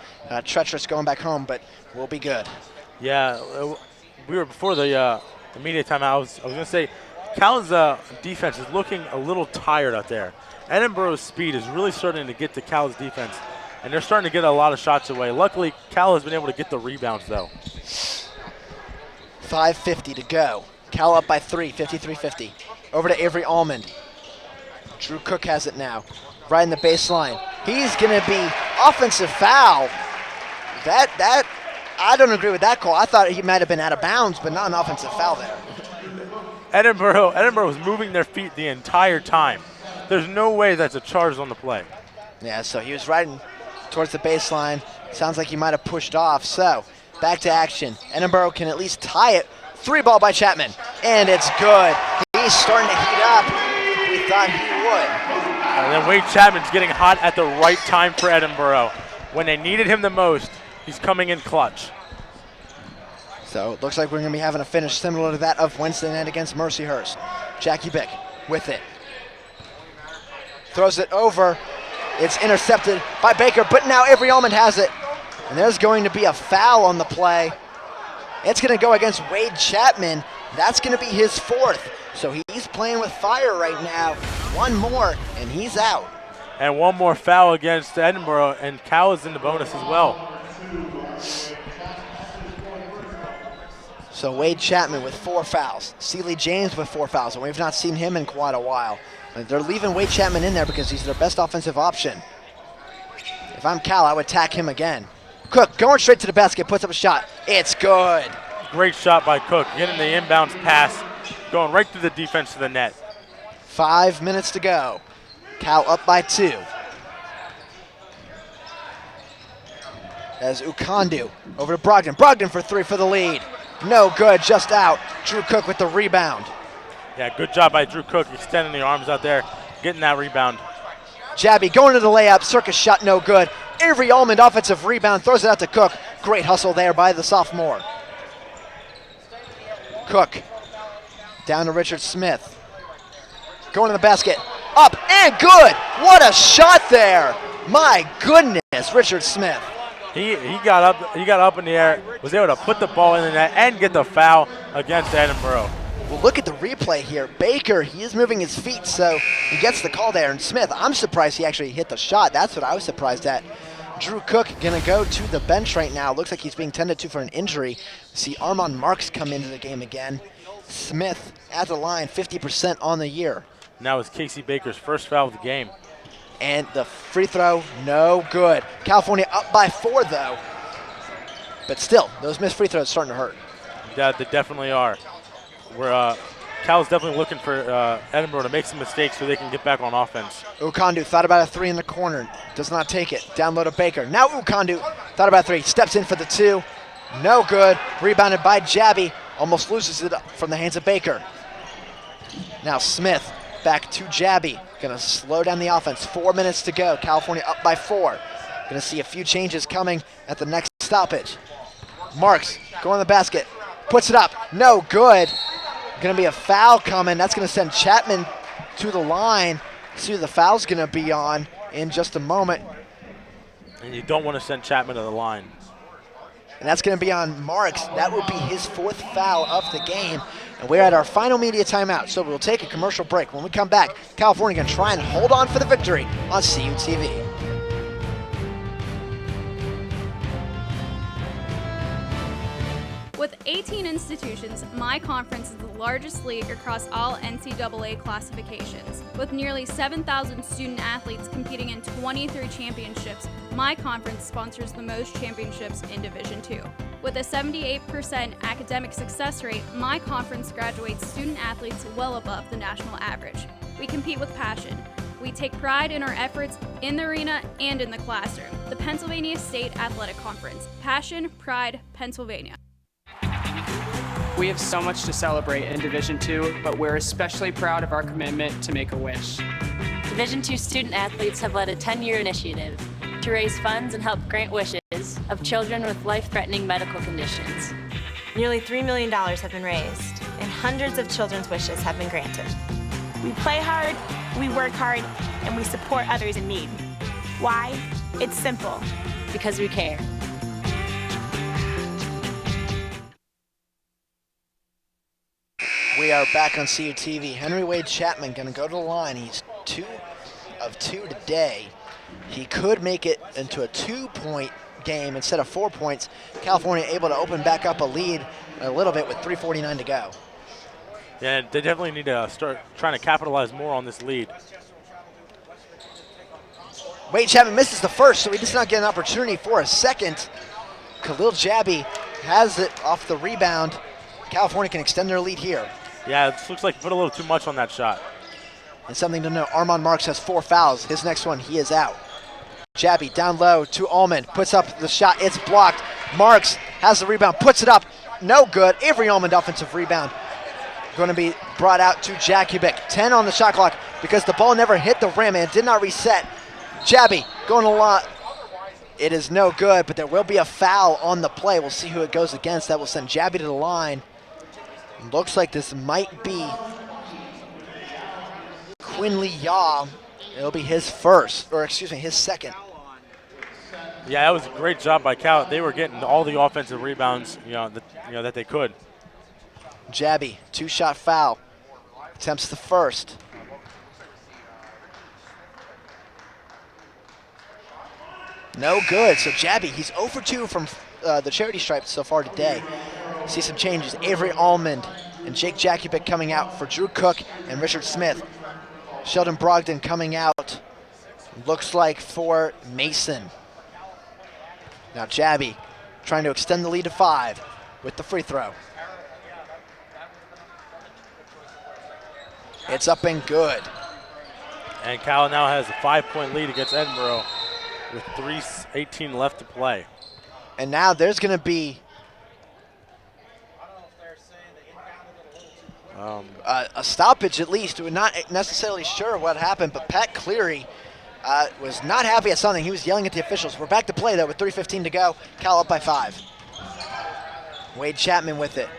treacherous going back home, but we'll be good. Yeah, we were before the media timeout. I was going to say, Cal's defense is looking a little tired out there. Edinboro's speed is really starting to get to Cal's defense, and they're starting to get a lot of shots away. Luckily, Cal has been able to get the rebounds, though. 5:50 to go. Cal up by 3, 53-50. Over to Avery Almond. Drew Cook has it now. Right in the baseline. He's going to be offensive foul. That I don't agree with that call. I thought he might have been out of bounds, but not an offensive foul there. Edinboro was moving their feet the entire time. There's no way that's a charge on the play. Yeah, so he was riding towards the baseline. Sounds like he might have pushed off. So back to action. Edinboro can at least tie it. 3-ball by Chapman, and it's good. He's starting to heat up. We thought he would. And then Wade Chapman's getting hot at the right time for Edinboro. When they needed him the most, he's coming in clutch. So it looks like we're going to be having a finish similar to that of Wednesday night against Mercyhurst. Jackie Bick with it. Throws it over. It's intercepted by Baker, but now Avery Almond has it. And there's going to be a foul on the play. It's going to go against Wade Chapman. That's going to be his 4th. So he's playing with fire right now. One more, and he's out. And one more foul against Edinboro, and Cal is in the bonus as well. So Wade Chapman with 4 fouls. Sealy James with 4 fouls, and we've not seen him in quite a while. But they're leaving Wade Chapman in there because he's their best offensive option. If I'm Cal, I would tack him again. Cook going straight to the basket, puts up a shot. It's good. Great shot by Cook, getting the inbounds pass, going right through the defense to the net. 5 minutes to go. Cal up by 2. As Ukandu over to Brogdon. Brogdon for 3 for the lead. No good, just out. Drew Cook with the rebound. Yeah, good job by Drew Cook, extending the arms out there, getting that rebound. Jabby going to the layup, circus shot no good. Avery Almond offensive rebound, throws it out to Cook. Great hustle there by the sophomore. Cook down to Richard Smith. Going to the basket, up and good. What a shot there. My goodness, Richard Smith. He got up in the air, was able to put the ball in the net and get the foul against Edinboro. Well, look at the replay here. Baker, he is moving his feet, so he gets the call there. And Smith, I'm surprised he actually hit the shot. That's what I was surprised at. Drew Cook going to go to the bench right now. Looks like he's being tended to for an injury. See Armand Marks come into the game again. Smith at the line, 50% on the year. Now it's Casey Baker's first foul of the game. And the free throw, no good. California up by 4, though. But still, those missed free throws starting to hurt. Yeah, they definitely are. Cal's definitely looking for Edinboro to make some mistakes so they can get back on offense. Ukandu thought about a 3 in the corner. Does not take it. Down low to Baker. Now Ukandu thought about 3. Steps in for the 2. No good. Rebounded by Jabby. Almost loses it from the hands of Baker. Now Smith back to Jabby. Going to slow down the offense. 4 minutes to go. California up by 4. Going to see a few changes coming at the next stoppage. Marks going to the basket. Puts it up. No good. Going to be a foul coming. That's going to send Chapman to the line. See who the foul's going to be on in just a moment. And you don't want to send Chapman to the line. And that's going to be on Marks. That will be his 4th foul of the game. And we're at our final media timeout, so we'll take a commercial break. When we come back, California can try and hold on for the victory on CUTV. With 18 institutions, my conference is the largest league across all NCAA classifications. With nearly 7,000 student athletes competing in 23 championships, my conference sponsors the most championships in Division II. With a 78% academic success rate, my conference graduates student athletes well above the national average. We compete with passion. We take pride in our efforts in the arena and in the classroom. The Pennsylvania State Athletic Conference. Passion, pride, Pennsylvania. We have so much to celebrate in Division II, but we're especially proud of our commitment to make a wish. Division II student athletes have led a 10-year initiative to raise funds and help grant wishes of children with life-threatening medical conditions. Nearly $3 million have been raised, and hundreds of children's wishes have been granted. We play hard, we work hard, and we support others in need. Why? It's simple. Because we care. We are back on CUTV. Henry Wade Chapman going to go to the line. He's 2 of 2 today. He could make it into a 2-point game instead of 4 points. California able to open back up a lead a little bit with 3:49 to go. Yeah, they definitely need to start trying to capitalize more on this lead. Wade Chapman misses the first, so he does not get an opportunity for a second. Khalil Jabby has it off the rebound. California can extend their lead here. Yeah, it looks like he put a little too much on that shot. And something to note, Armand Marks has 4 fouls. His next one, he is out. Jabby down low to Ullman, puts up the shot, it's blocked. Marks has the rebound, puts it up, no good. Avery Ullman offensive rebound. Going to be brought out to Jakubik. 10 on the shot clock because the ball never hit the rim and it did not reset. Jabby going a lot. It is no good, but there will be a foul on the play. We'll see who it goes against. That will send Jabby to the line. Looks like this might be Quinley Yaw. It'll be his his second. Yeah, that was a great job by Cal. They were getting all the offensive rebounds, that they could. Jabby, 2-shot foul. Attempts the first. No good. So Jabby, he's 0 for 2 from the charity stripe so far today. See some changes. Avery Almond and Jake Jakubik coming out for Drew Cook and Richard Smith. Sheldon Brogdon coming out, looks like for Mason. Now Jabby trying to extend the lead to 5 with the free throw. It's up and good. And Cal now has a 5-point lead against Edinboro with 3:18 left to play. And now there's going to be a stoppage at least. We're not necessarily sure what happened, but Pat Cleary was not happy at something. He was yelling at the officials. We're back to play, though, with 3:15 to go. Cal up by 5. Wade Chapman with it.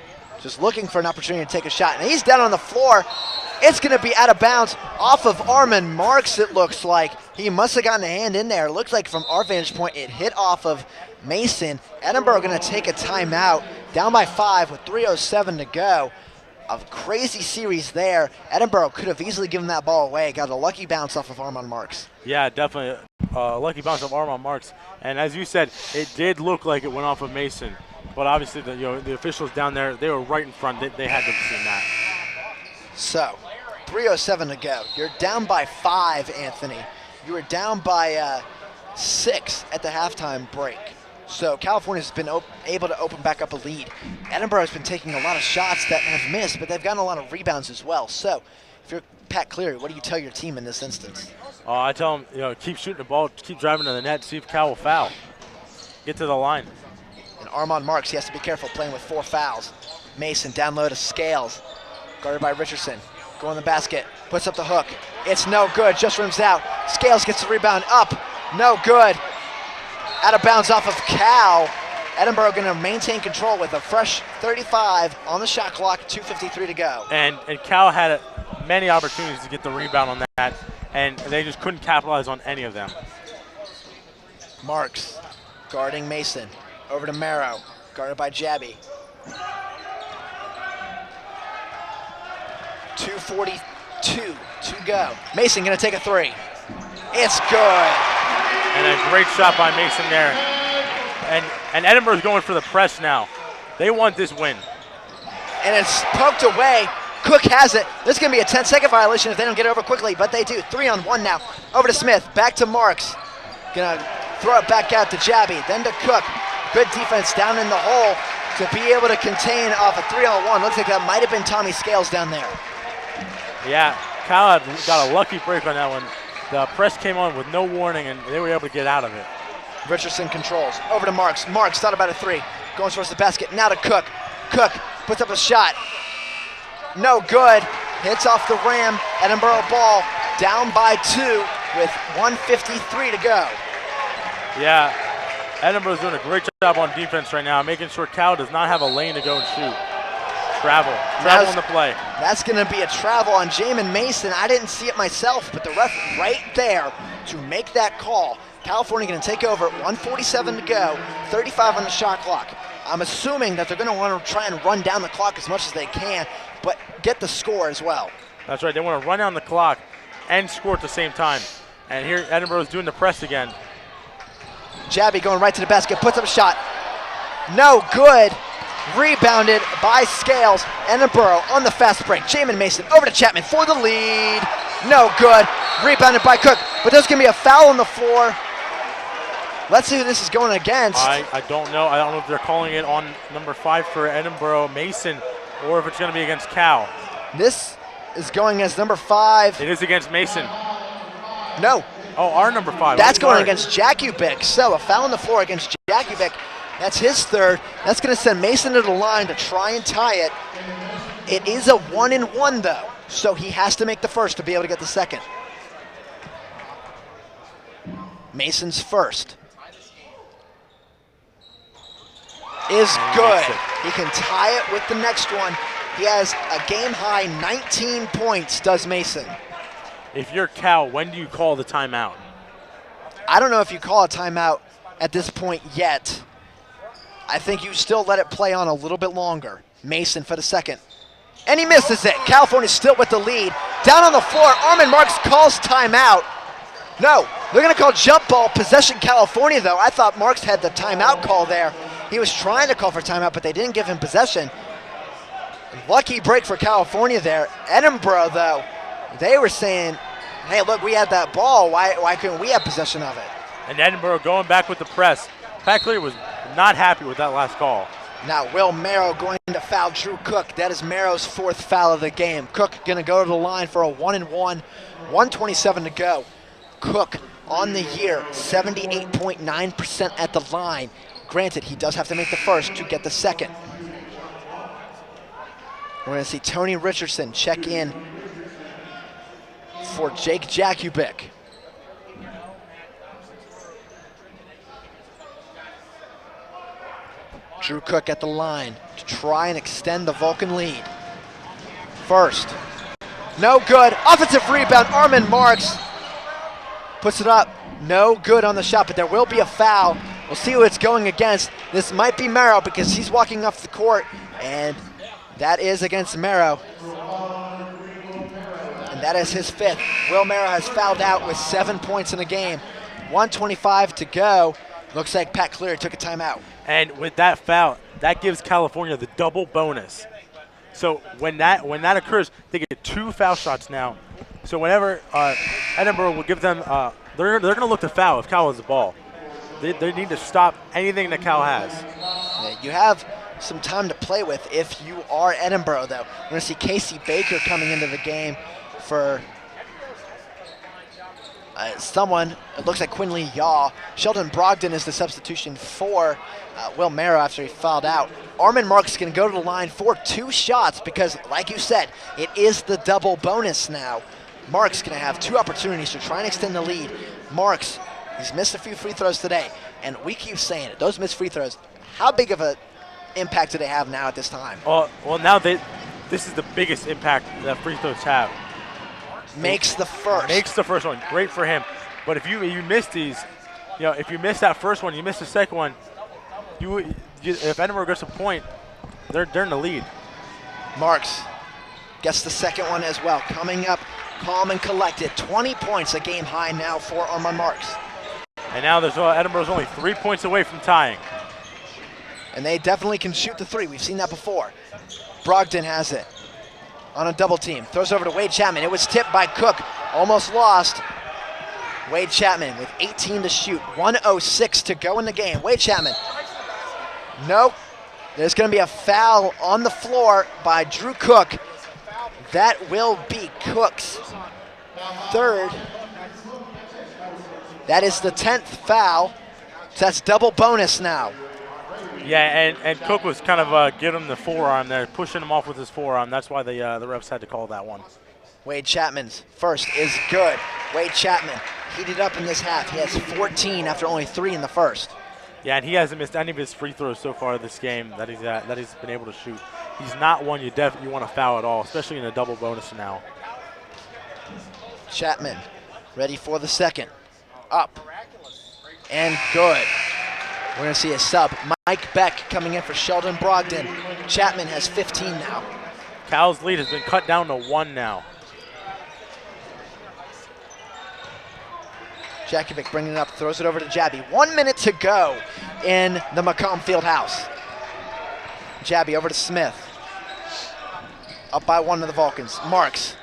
Just looking for an opportunity to take a shot. And he's down on the floor. It's going to be out of bounds off of Armand Marks, it looks like. He must have gotten a hand in there. It looks like from our vantage point, it hit off of Mason. Edinboro going to take a timeout. Down by 5 with 3:07 to go. A crazy series there. Edinboro could have easily given that ball away. Got a lucky bounce off of Armand Marks. Yeah, definitely a lucky bounce off Armand Marks. And as you said, it did look like it went off of Mason. But obviously, the officials down there, they were right in front. They had to have seen that. So, 3:07 to go. You're down by 5, Anthony. You were down by 6 at the halftime break. So California's been able to open back up a lead. Edinboro's been taking a lot of shots that have missed, but they've gotten a lot of rebounds as well. So if you're Pat Cleary, what do you tell your team in this instance? I tell them, keep shooting the ball, keep driving to the net, see if Cal will foul. Get to the line. And Armand Marks, he has to be careful playing with 4 fouls. Mason down low to Scales, guarded by Richardson. Go in the basket, puts up the hook. It's no good, just rims out. Scales gets the rebound up, no good. Out of bounds off of Cal. Edinboro going to maintain control with a fresh 35 on the shot clock, 2:53 to go. And Cal had many opportunities to get the rebound on that, and they just couldn't capitalize on any of them. Marks guarding Mason. Over to Marrow, guarded by Jabby. 2:42 to go. Mason going to take a 3. It's good. And a great shot by Mason there. And Edinboro's going for the press now. They want this win. And it's poked away. Cook has it. This is going to be a 10-second violation if they don't get it over quickly, but they do. 3-on-1 now. Over to Smith. Back to Marks. Going to throw it back out to Jabby. Then to Cook. Good defense down in the hole to be able to contain off a 3-on-1. Looks like that might have been Tommy Scales down there. Yeah, Cal had got a lucky break on that one. The press came on with no warning, and they were able to get out of it. Richardson controls. Over to Marks. Marks thought about a 3. Going towards the basket. Now to Cook. Cook puts up a shot. No good. Hits off the rim. Edinboro ball down by 2 with 1:53 to go. Yeah, Edinboro's doing a great job on defense right now, making sure Cal does not have a lane to go and shoot. Travel on the play. That's going to be a travel on Jamin Mason. I didn't see it myself, but the ref right there to make that call. California going to take over. 1:47 to go. 35 on the shot clock. I'm assuming that they're going to want to try and run down the clock as much as they can, but get the score as well. That's right. They want to run down the clock and score at the same time. And here Edinboro's doing the press again. Jabby going right to the basket, puts up a shot. No good. Rebounded by Scales. Edinboro on the fast break. Jamin Mason over to Chapman for the lead. No good. Rebounded by Cook. But there's going to be a foul on the floor. Let's see who this is going against. I don't know. I don't know if they're calling it on number 5 for Edinboro Mason or if it's going to be against Cal. This is going against number 5. It is against Mason. No. Oh, our number 5. That's going against Jakubik. So a foul on the floor against Jakubik. That's his 3rd. That's going to send Mason to the line to try and tie it. It is a 1-and-1 though, so he has to make the first to be able to get the second. Mason's first is good. He can tie it with the next one. He has a game-high 19 points, does Mason. If you're Cal, when do you call the timeout? I don't know if you call a timeout at this point yet. I think you still let it play on a little bit longer. Mason for the second. And he misses it. California's still with the lead. Down on the floor, Armin Marks calls timeout. No, they're going to call jump ball, possession California, though. I thought Marks had the timeout call there. He was trying to call for timeout, but they didn't give him possession. Lucky break for California there. Edinboro, though, they were saying, hey, look, we had that ball. Why couldn't we have possession of it? And Edinboro going back with the press. Pat Clear was not happy with that last call. Now Will Merrow going to foul Drew Cook. That is Merrow's 4th foul of the game. Cook going to go to the line for a 1-and-1. 1:27 to go. Cook on the year, 78.9% at the line. Granted, he does have to make the first to get the second. We're going to see Tony Richardson check in for Jake Jakubik. Drew Cook at the line to try and extend the Vulcan lead. First, no good. Offensive rebound, Armin Marks puts it up. No good on the shot, but there will be a foul. We'll see who it's going against. This might be Merrow because he's walking off the court, and that is against Merrow. And that is his 5th. Will Merrow has fouled out with 7 points in the game. 1:25 to go. Looks like Pat Cleary took a timeout. And with that foul, that gives California the double bonus. So when that occurs, they get 2 foul shots now. So whenever Edinboro will give them, they're going to look to foul if Cal has the ball. They need to stop anything that Cal has. Yeah, you have some time to play with if you are Edinboro, though. We're going to see Casey Baker coming into the game for someone. It looks like Quinley Yaw. Sheldon Brogdon is the substitution for Will Merrow after he fouled out. Armin Marks is going to go to the line for 2 shots because, like you said, it is the double bonus now. Marks going to have 2 opportunities to try and extend the lead. Marks, he's missed a few free throws today, and we keep saying it. Those missed free throws, how big of an impact do they have now at this time? Well, now this is the biggest impact that free throws have. Makes the first. Makes the first one. Great for him. But if you miss these, if you miss that first one, you miss the second one, if Edinboro gets a point, they're in the lead. Marks gets the second one as well. Coming up calm and collected. 20 points, a game high now for Armin Marks. And now Edinboro's only 3 points away from tying. And they definitely can shoot the three. We've seen that before. Brogdon has it on a double team. Throws over to Wade Chapman. It was tipped by Cook. Almost lost. Wade Chapman with 18 to shoot. 1:06 to go in the game. Wade Chapman. Nope. There's going to be a foul on the floor by Drew Cook. That will be Cook's third. That is the 10th foul. So that's double bonus now. Yeah, and Cook was kind of giving him the forearm there, pushing him off with his forearm. That's why the refs had to call that one. Wade Chapman's first is good. Wade Chapman heated up in this half. He has 14 after only 3 in the first. Yeah, and he hasn't missed any of his free throws so far this game that he's been able to shoot. He's not one you want to foul at all, especially in a double bonus now. Chapman ready for the second. Up and good. We're going to see a sub. Mike Beck coming in for Sheldon Brogdon. Chapman has 15 now. Cal's lead has been cut down to 1 now. Jakovic bringing it up, throws it over to Jabby. 1 minute to go in the Macomb Fieldhouse. Jabby over to Smith. Up by 1 to the Vulcans. Marks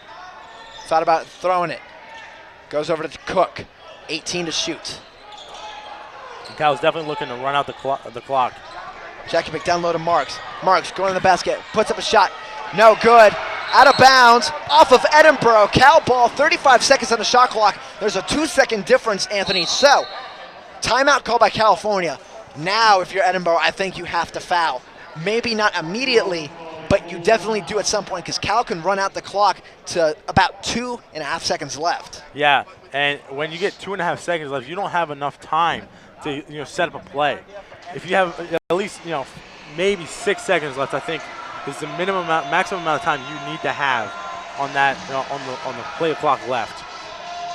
thought about throwing it. Goes over to Cook. 18 to shoot. Cal's definitely looking to run out the clock. Jakovic down low to Marks. Marks going to the basket, puts up a shot. No good. Out of bounds, off of Edinboro. Cal ball, 35 seconds on the shot clock. There's a 2-second difference, Anthony. So, timeout called by California. Now, if you're Edinboro, I think you have to foul. Maybe not immediately, but you definitely do at some point because Cal can run out the clock to about 2.5 seconds left. Yeah, and when you get 2.5 seconds left, you don't have enough time to set up a play. If you have at least maybe 6 seconds left, I think is the maximum amount of time you need to have on that on the play clock left.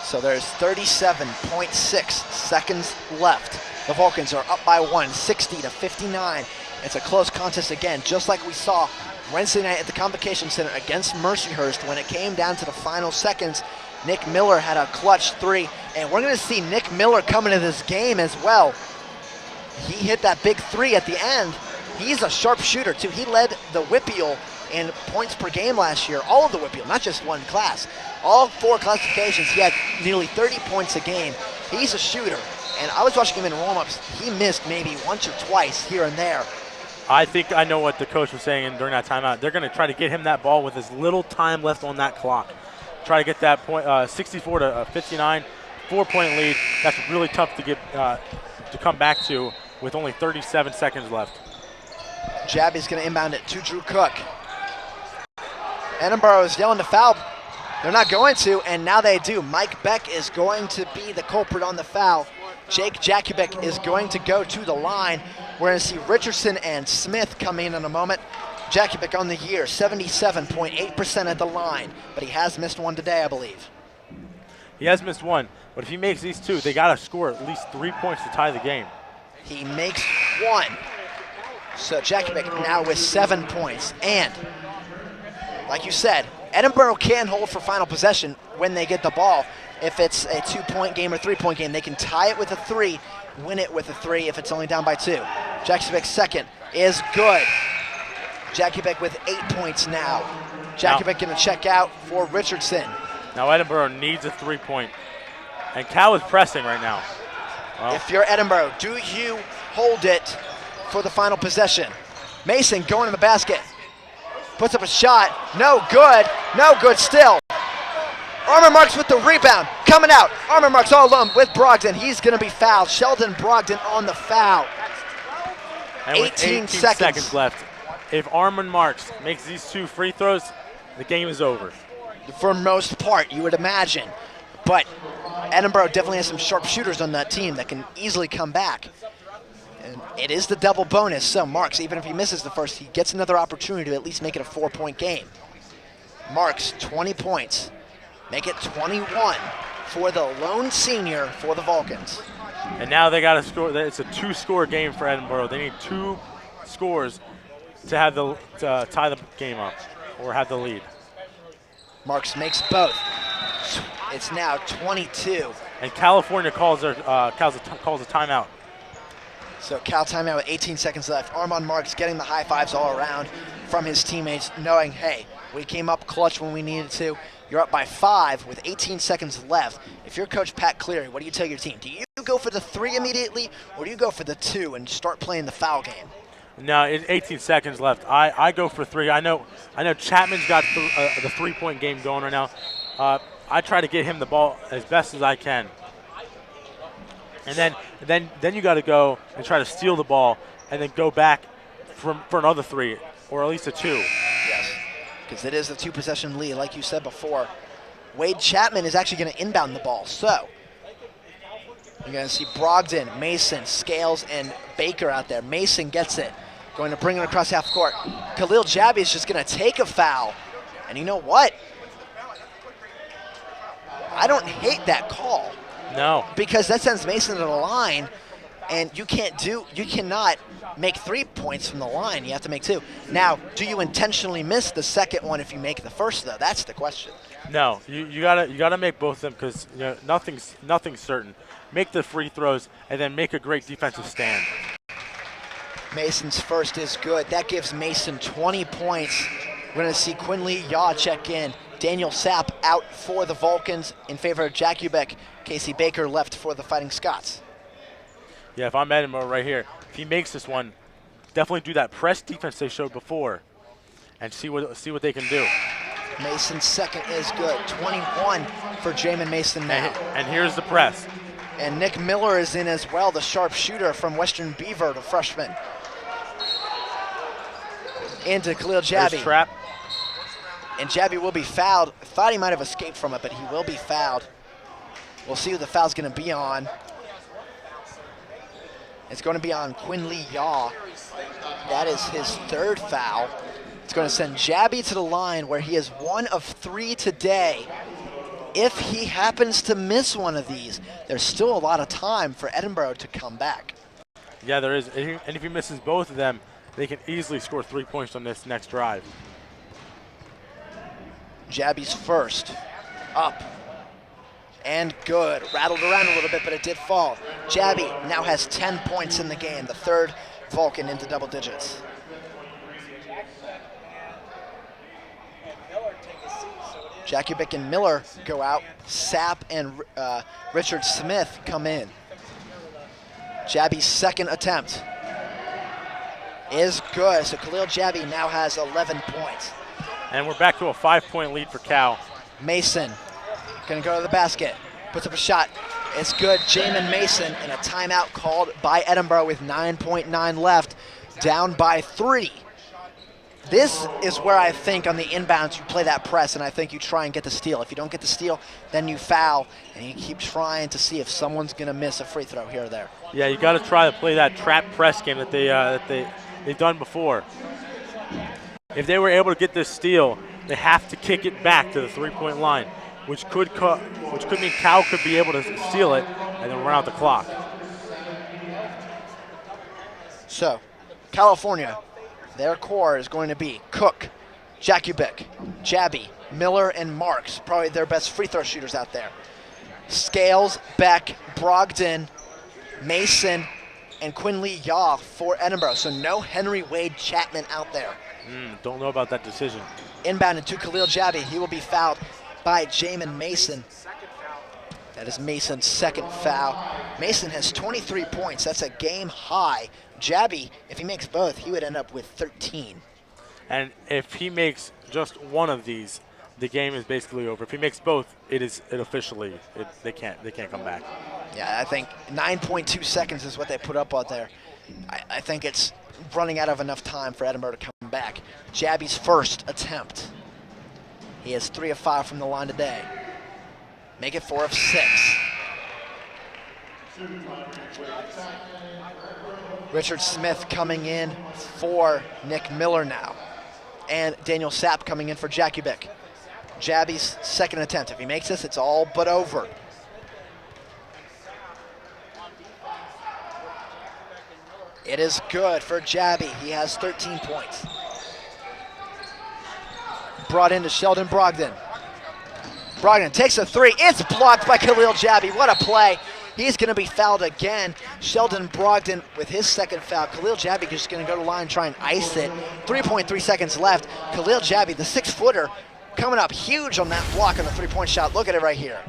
So there's 37.6 seconds left. The Vulcans are up by 1, 60 to 59. It's a close contest again, just like we saw Wednesday night at the Convocation Center against Mercyhurst. When it came down to the final seconds, Nick Miller had a clutch 3, and we're going to see Nick Miller come into this game as well. He hit that big 3 at the end. He's a sharp shooter too. He led the WPIAL in points per game last year, all of the WPIAL, not just one class. All 4 classifications, he had nearly 30 points a game. He's a shooter, and I was watching him in warm-ups. He missed maybe once or twice here and there. I think I know what the coach was saying during that timeout. They're going to try to get him that ball with as little time left on that clock. Try to get that point, 64 to 59, 4-point lead. That's really tough to get to come back to with only 37 seconds left. Jabby's going to inbound it to Drew Cook. Edinboro is yelling to foul. They're not going to, and now they do. Mike Beck is going to be the culprit on the foul. Jake Jakovic is going to go to the line. We're going to see Richardson and Smith come in a moment. Jakovic on the year, 77.8% at the line, but he has missed one today, I believe. He has missed one, but if he makes these 2, they got to score at least 3 points to tie the game. He makes 1. So Jakovic now with 7 points. And, like you said, Edinboro can hold for final possession when they get the ball. If it's a 2-point game or 3-point game, they can tie it with a 3, win it with a 3 if it's only down by 2. Jakovic's second is good. Jakovic with 8 points now. Jakovic going to check out for Richardson. Now Edinboro needs a 3-point. And Cal is pressing right now. Well, if you're Edinboro, do you hold it for the final possession? Mason going to the basket. Puts up a shot. No good. No good still. Armor Marks with the rebound. Coming out. Armor Marks all alone with Brogdon. He's going to be fouled. Sheldon Brogdon on the foul. And with 18 seconds left. If Armand Marks makes these 2 free throws, the game is over. For most part, you would imagine. But Edinboro definitely has some sharp shooters on that team that can easily come back. And it is the double bonus, so Marks, even if he misses the first, he gets another opportunity to at least make it a 4-point game. Marks, 20 points. Make it 21 for the lone senior for the Vulcans. And now they got to score. It's a 2-score game for Edinboro. They need 2 scores to have to tie the game up or have the lead. Marks makes both. It's now 22. And California calls a timeout. So Cal timeout with 18 seconds left. Armand Marks getting the high fives all around from his teammates, knowing, hey, we came up clutch when we needed to. You're up by 5 with 18 seconds left. If you're Coach Pat Cleary, what do you tell your team? Do you go for the 3 immediately, or do you go for the 2 and start playing the foul game? No, it's 18 seconds left. I go for 3. I know Chapman's got the 3-point game going right now. I try to get him the ball as best as I can. And then you got to go and try to steal the ball and then go back for another 3 or at least a 2. Yes, because it is the 2-possession lead, like you said before. Wade Chapman is actually going to inbound the ball. So you're going to see Brogdon, Mason, Scales, and Baker out there. Mason gets it, going to bring it across half court. Khalil Jabi is just going to take a foul. And you know what? I don't hate that call. No. Because that sends Mason to the line, and you cannot make 3 points from the line. You have to make 2. Now, do you intentionally miss the second one if you make the first, though? That's the question. No, you gotta make both of them because nothing's certain. Make the free throws and then make a great defensive stand. Mason's first is good. That gives Mason 20 points. We're going to see Quinley Yaw check in. Daniel Sapp out for the Vulcans in favor of Jack Ubeck. Casey Baker left for the Fighting Scots. Yeah, if I'm Edinboro right here, if he makes this one, definitely do that press defense they showed before and see what they can do. Mason's second is good. 21 for Jamin Mason now. And here's the press. And Nick Miller is in as well, the sharpshooter from Western Beaver, the freshman. Into Khalil Jabi. There's trap. And Jabi will be fouled. Thought he might have escaped from it, but he will be fouled. We'll see who the foul's going to be on. It's going to be on Quinley Yaw. That is his 3rd foul. It's going to send Jabi to the line where he is 1 of 3 today. If he happens to miss one of these, there's still a lot of time for Edinboro to come back. Yeah, there is. And if he misses both of them, they can easily score 3 points on this next drive. Jabi's first, up, and good. Rattled around a little bit, but it did fall. Jabi now has 10 points in the game, the 3rd Vulcan into double digits. Jack Ubick and Miller go out. Sapp and Richard Smith come in. Jabi's second attempt is good, so Khalil Jabi now has 11 points. And we're back to a 5-point lead for Cal. Mason gonna go to the basket, puts up a shot. It's good. Jamin Mason, and a timeout called by Edinboro with 9.9 left, down by 3. This is where I think on the inbounds you play that press, and I think you try and get the steal. If you don't get the steal, then you foul, and you keep trying to see if someone's gonna miss a free throw here or there. Yeah, you got to try to play that trap press game that they've done before. If they were able to get this steal, they have to kick it back to the 3-point line, which could mean Cal could be able to steal it and then run out the clock. So, California, their core is going to be Cook, Jakubik, Jabi, Miller, and Marks, probably their best free throw shooters out there. Scales, Beck, Brogdon, Mason, and Quinley Yaw for Edinboro. So no Henry Wade Chapman out there. Don't know about that decision. Inbounded to Khalil Jabi. He will be fouled by Jamin Mason. That is Mason's second foul. Mason has 23 points. That's a game high. Jabi, if he makes both, he would end up with 13. And if he makes just one of these, the game is basically over. If he makes both, they can't come back. Yeah, I think 9.2 seconds is what they put up out there. I think it's running out of enough time for Edinboro to come back. Jabi's first attempt. He has 3 of 5 from the line today. Make it 4 of 6. Richard Smith coming in for Nick Miller now. And Daniel Sapp coming in for Jakubik. Jabi's second attempt. If he makes this, it's all but over. It is good for Jabi. He has 13 points. Brought into Sheldon Brogdon. Brogdon takes a 3. It's blocked by Khalil Jabi. What a play. He's going to be fouled again. Sheldon Brogdon with his second foul. Khalil Jabby just going to go to the line and try and ice it. 3.3 seconds left. Khalil Jabby, the 6-footer, coming up huge on that block on the three-point shot. Look at it right here.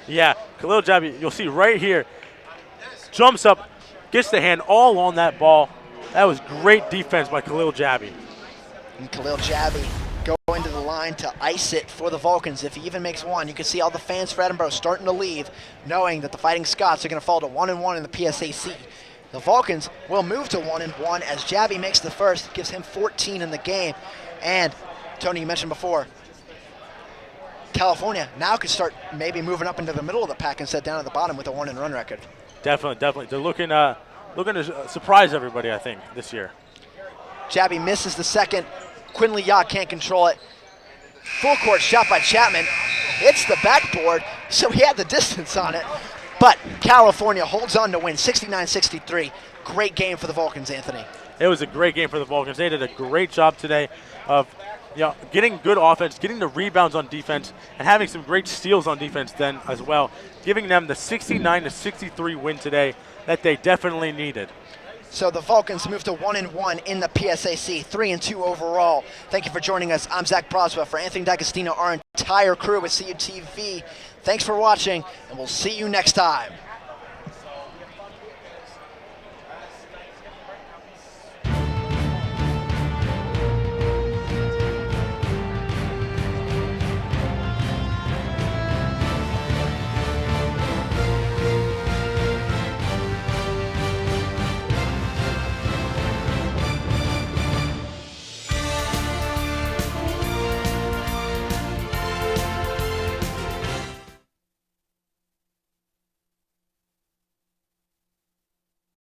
Yeah, Khalil Jabby, you'll see right here, jumps up, gets the hand all on that ball. That was great defense by Khalil Jabby. And Khalil Jabby going to the line to ice it for the Vulcans. If he even makes one, you can see all the fans for Edinboro starting to leave, knowing that the Fighting Scots are going to fall to 1-1 in the PSAC. The Vulcans will move to 1-1 as Jabby makes the first, gives him 14 in the game. And Tony, you mentioned before, California now could start maybe moving up into the middle of the pack instead down at the bottom with a 1-run record. Definitely. They're looking to surprise everybody, I think, this year. Jabby misses the second. Quinley Yacht can't control it. Full court shot by Chapman. Hits the backboard, so he had the distance on it. But California holds on to win 69-63. Great game for the Vulcans, Anthony. It was a great game for the Vulcans. They did a great job today of getting good offense, getting the rebounds on defense, and having some great steals on defense then as well, giving them the 69-63 win today that they definitely needed. So the Vulcans move to 1-1 in the PSAC, 3-2 overall. Thank you for joining us. I'm Zach Broswell. For Anthony D'Agostino, our entire crew at CUTV, thanks for watching, and we'll see you next time.